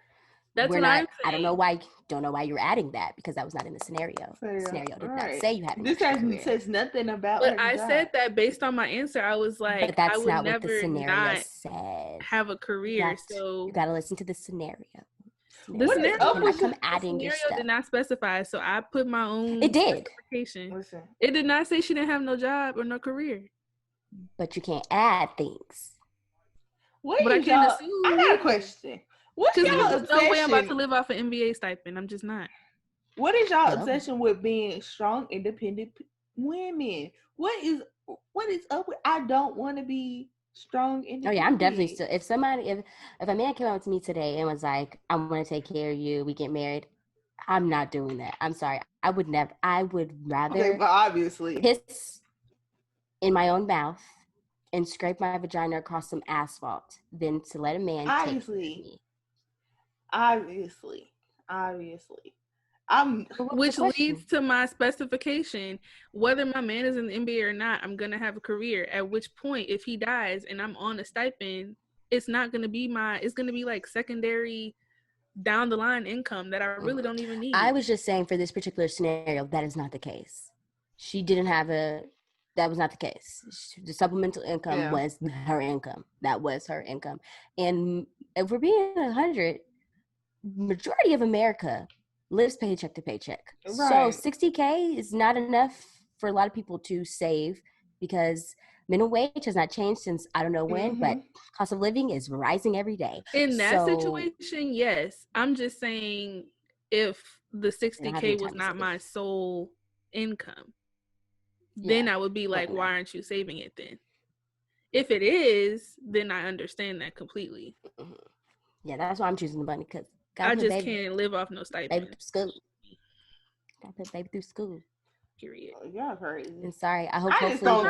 That's what I'm saying. I don't know why you're adding that, because that was not in the scenario. The scenario did not say you had an actual career. This says nothing about. But I said that based on my answer. I was like, but that's I would not never what the scenario not said. Have a career. So you gotta listen to the scenario. The scenario come adding your stuff. Did not specify, so I put my own. It did. Listen. It did not say she didn't have no job or no career. But you can't add things. But I can't assume. I got a question. What's y'all obsession? No way I'm about to live off an MBA stipend. I'm just not. What is y'all obsession with being strong, independent women? What is up with? I don't want to be strong, independent. Oh yeah, I'm definitely still. If a man came up to me today and was like, "I want to take care of you. We get married," I'm not doing that. I'm sorry. I would never. I would rather. Okay, but obviously piss in my own mouth and scrape my vagina across some asphalt than to let a man take me. Obviously. Which leads to my specification. Whether my man is in the NBA or not, I'm gonna have a career. At which point, if he dies and I'm on a stipend, it's not gonna be it's gonna be like secondary down the line income that I really don't even need. I was just saying, for this particular scenario, that is not the case. She didn't have that was not the case. The supplemental income was her income. That was her income. And if we're being 100, majority of America lives paycheck to paycheck. Right. So $60K is not enough for a lot of people to save, because minimum wage has not changed since I don't know when, but cost of living is rising every day. In that situation, yes. I'm just saying, if the $60K was not my sole income, then I would be like, why aren't you saving it then? If it is, then I understand that completely. Yeah, that's why I'm choosing the money, because I just can't live off no stipend. Baby through school. Gotta put baby through school. Period. Y'all crazy. And sorry, I hope I just don't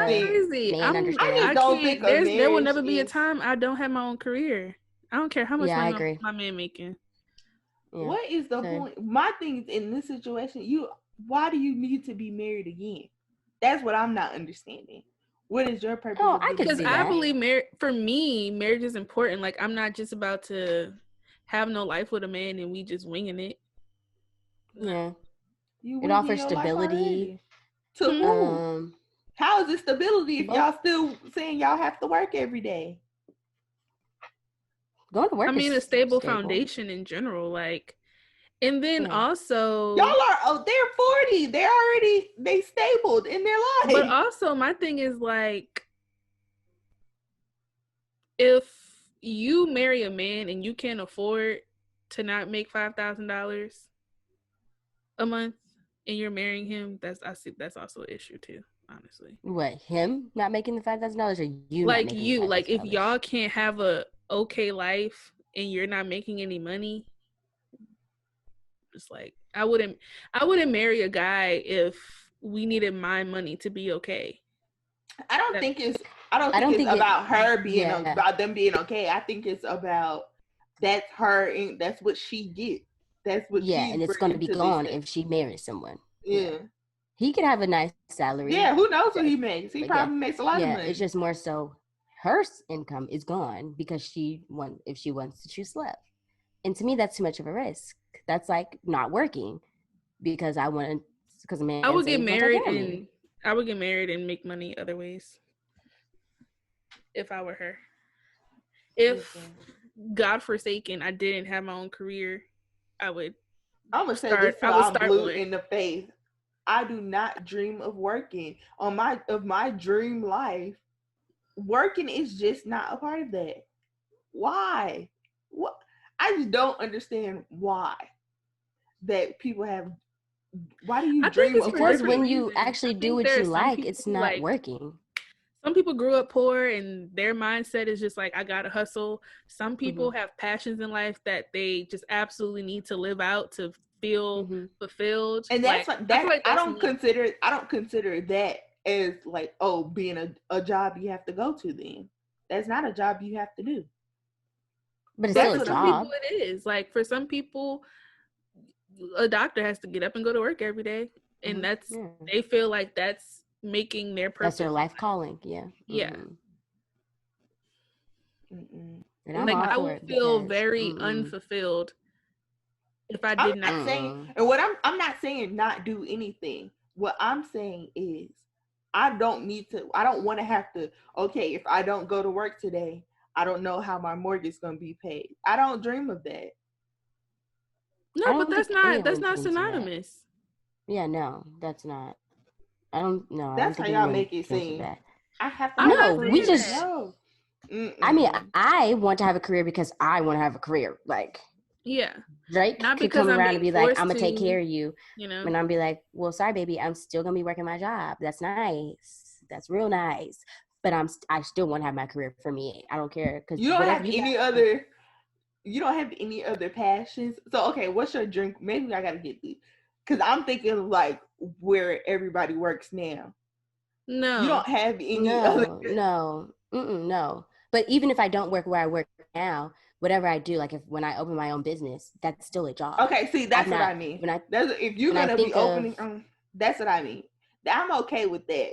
think. I don't think there will never be a time I don't have my own career. I don't care how much money my man making. Yeah. What is the point? My thing is, in this situation, why do you need to be married again? That's what I'm not understanding. What is your purpose? Because I believe for me, marriage is important. Like, I'm not just about to have no life with a man and we just winging it. Yeah. It offers stability. To who? How is it stability if y'all still saying y'all have to work every day? Going to work. I mean, a stable foundation in general, like, and then also y'all are they're 40. They stabled in their life. But also my thing is, like, if you marry a man and you can't afford to not make $5,000 a month and you're marrying him, that's also an issue too, honestly. What, him not making the $5,000 or you? Like, you, like, if y'all can't have a okay life and you're not making any money, just like, I wouldn't marry a guy if we needed my money to be okay. I don't think it's about her being about them being okay. I think it's about that's her and that's what she gets. That's what and it's going to be gone if she marries someone. Yeah. He could have a nice salary. Yeah, who knows what he makes? He probably makes a lot of money. It's just more so her income is gone because if she wants to choose left. And to me, that's too much of a risk. That's like not working because a man. I would get married and make money other ways. If I were her. If God forsaken, I didn't have my own career, I'm gonna say this till I'm blue in the face. I do not dream of working of my dream life. Working is just not a part of that. Why? What? I just don't understand why that people have. Why do you dream of working? Because when you actually do what you like, it's not working. Some people grew up poor and their mindset is just like, I gotta hustle. Some people have passions in life that they just absolutely need to live out to feel fulfilled. And that's I don't consider that as like, oh, being a job you have to go to. Then that's not a job you have to do. But it's still a job. For some people it is. Like for some people, a doctor has to get up and go to work every day, and they feel like that's making their purpose. That's their life calling. Yeah. And I'm like, I would feel very unfulfilled if I did not. And what I'm not saying not do anything. What I'm saying is I don't want to have to, okay, if I don't go to work today, I don't know how my mortgage is going to be paid. I don't dream of that. No, but that's not synonymous. Yeah, no, that's not. I don't know. That's how y'all make it seem. I have to. No, we just. No. I mean, I want to have a career because I want to have a career. Like, yeah, Drake could come around and be like, "I'm gonna take care of you," and I'm be like, "Well, sorry, baby, I'm still gonna be working my job. That's nice. That's real nice. But I still want to have my career for me. I don't care because you don't have any other. You don't have any other passions. So, okay, what's your dream? Maybe I gotta get this because I'm thinking of like where everybody works now. No, you don't have any other. No. But even if I don't work where I work now, whatever I do, like when I open my own business, that's still a job. Okay, see, that's what I mean. If you're gonna be opening, that's what I mean. I'm okay with that.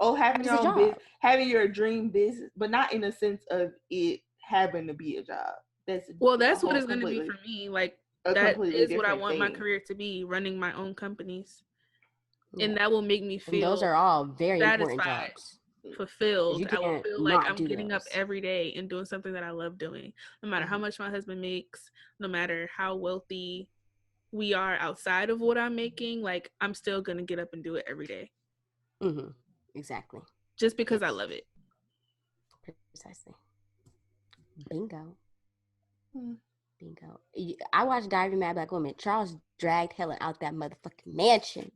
Oh, having your own business, having your dream business, but not in the sense of it having to be a job. That's what it's going to be for me. Like that is what I want my career to be: running my own companies, and that will make me feel. And those are all very important jobs. Fulfilled. I will feel like I'm getting up every day and doing something that I love doing, no matter how much my husband makes, no matter how wealthy we are outside of what I'm making. Like I'm still going to get up and do it every day. Exactly. Just because I love it. Precisely. Bingo. I watched Diary of a Mad Black Woman. Charles dragged Helen out that motherfucking mansion.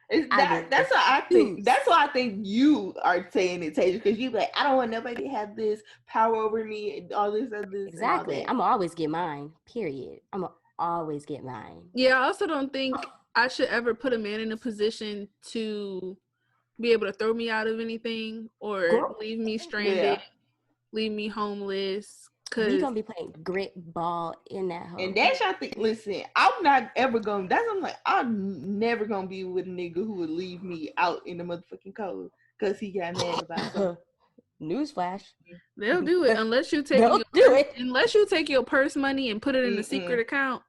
That's what I think. That's why I think you are saying it, Tejah, because you like, I don't want nobody to have this power over me and all this other. Exactly. I'm gonna always get mine. Period. I'm gonna always get mine. Yeah, I also don't think I should ever put a man in a position to be able to throw me out of anything or leave me stranded, leave me homeless. Cause we gonna be playing grit ball in that hole. And that's I think. Listen, I'm not ever gonna. I'm never gonna be with a nigga who would leave me out in the motherfucking cold because he got mad about something. Newsflash: they'll do it unless you take unless you take your purse money and put it in a secret account.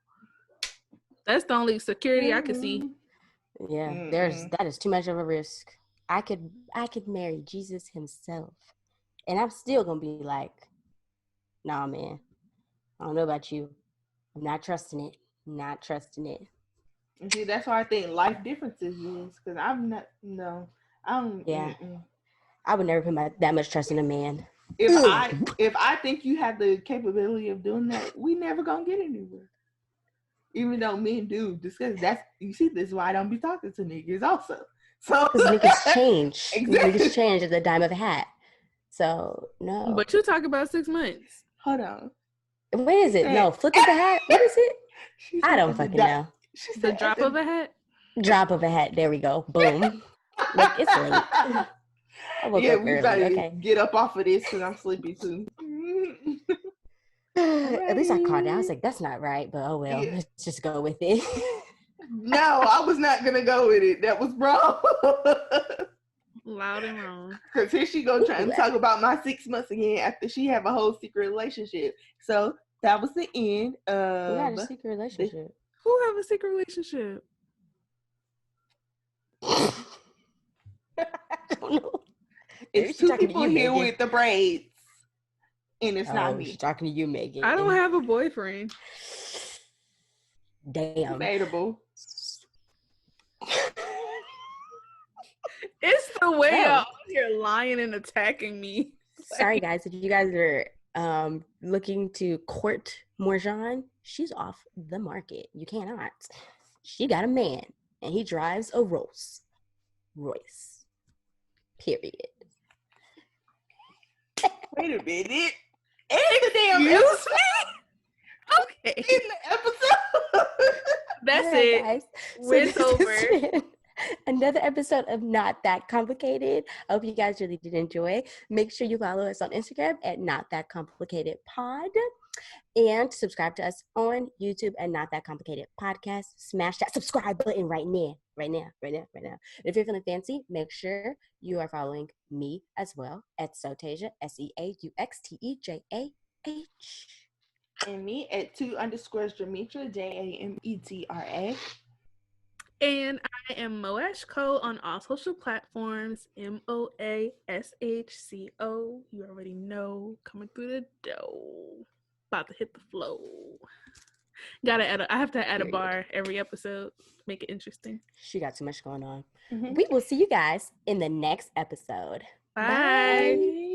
That's the only security I can see. Yeah, that is too much of a risk. I could marry Jesus himself, and I'm still gonna be like, nah, man. I don't know about you. I'm not trusting it. Not trusting it. And see, that's why I think life differences is because I'm not. No, I'm. Yeah. I would never put that much trust in a man. If I think you have the capability of doing that, we never gonna get anywhere. Even though men do discuss you see, this is why I don't be talking to niggas also. So because niggas change. Exactly. Niggas change at the dime of a hat. So no. But you talk about 6 months. Hold on. What is it? No, flip of the hat. What is it? I don't fucking know. The drop of a hat? Drop of a hat. There we go. Boom. Look, it's late. I woke up we early. Okay. Get up off of this because I'm sleepy too. At least I called it. I was like, that's not right, but oh well. Let's just go with it. No, I was not gonna go with it. That was wrong. Loud and wrong. Because here she go trying to talk about my 6 months again after she have a whole secret relationship. So that was the end of... Who had a secret relationship? Who have a secret relationship? I don't know. It's two people here with the braids. And it's not me. She's talking to you, Megan. I don't have a boyfriend. Damn. Debatable. It's the way out here lying and attacking me. Sorry, guys. If you guys are looking to court Morgan, she's off the market. You cannot. She got a man, and he drives a Rolls Royce. Period. Wait a minute. In the damn episode. Okay. In the episode. That's right, it. Guys. It's over. Another episode of Not That Complicated. I hope you guys really did enjoy. Make sure you follow us on Instagram at Not That Complicated Pod. And subscribe to us on YouTube at Not That Complicated Podcast. Smash that subscribe button right now. And if you're feeling fancy, make sure you are following me as well at Tejah, SEAUXTEJAH. And me at 2_ Jametra, JAMETRA. And I am Moashco on all social platforms. MOASHCO. You already know. Coming through the door. About to hit the flow. I have to add a bar every episode. Make it interesting. She got too much going on. We will see you guys in the next episode. Bye.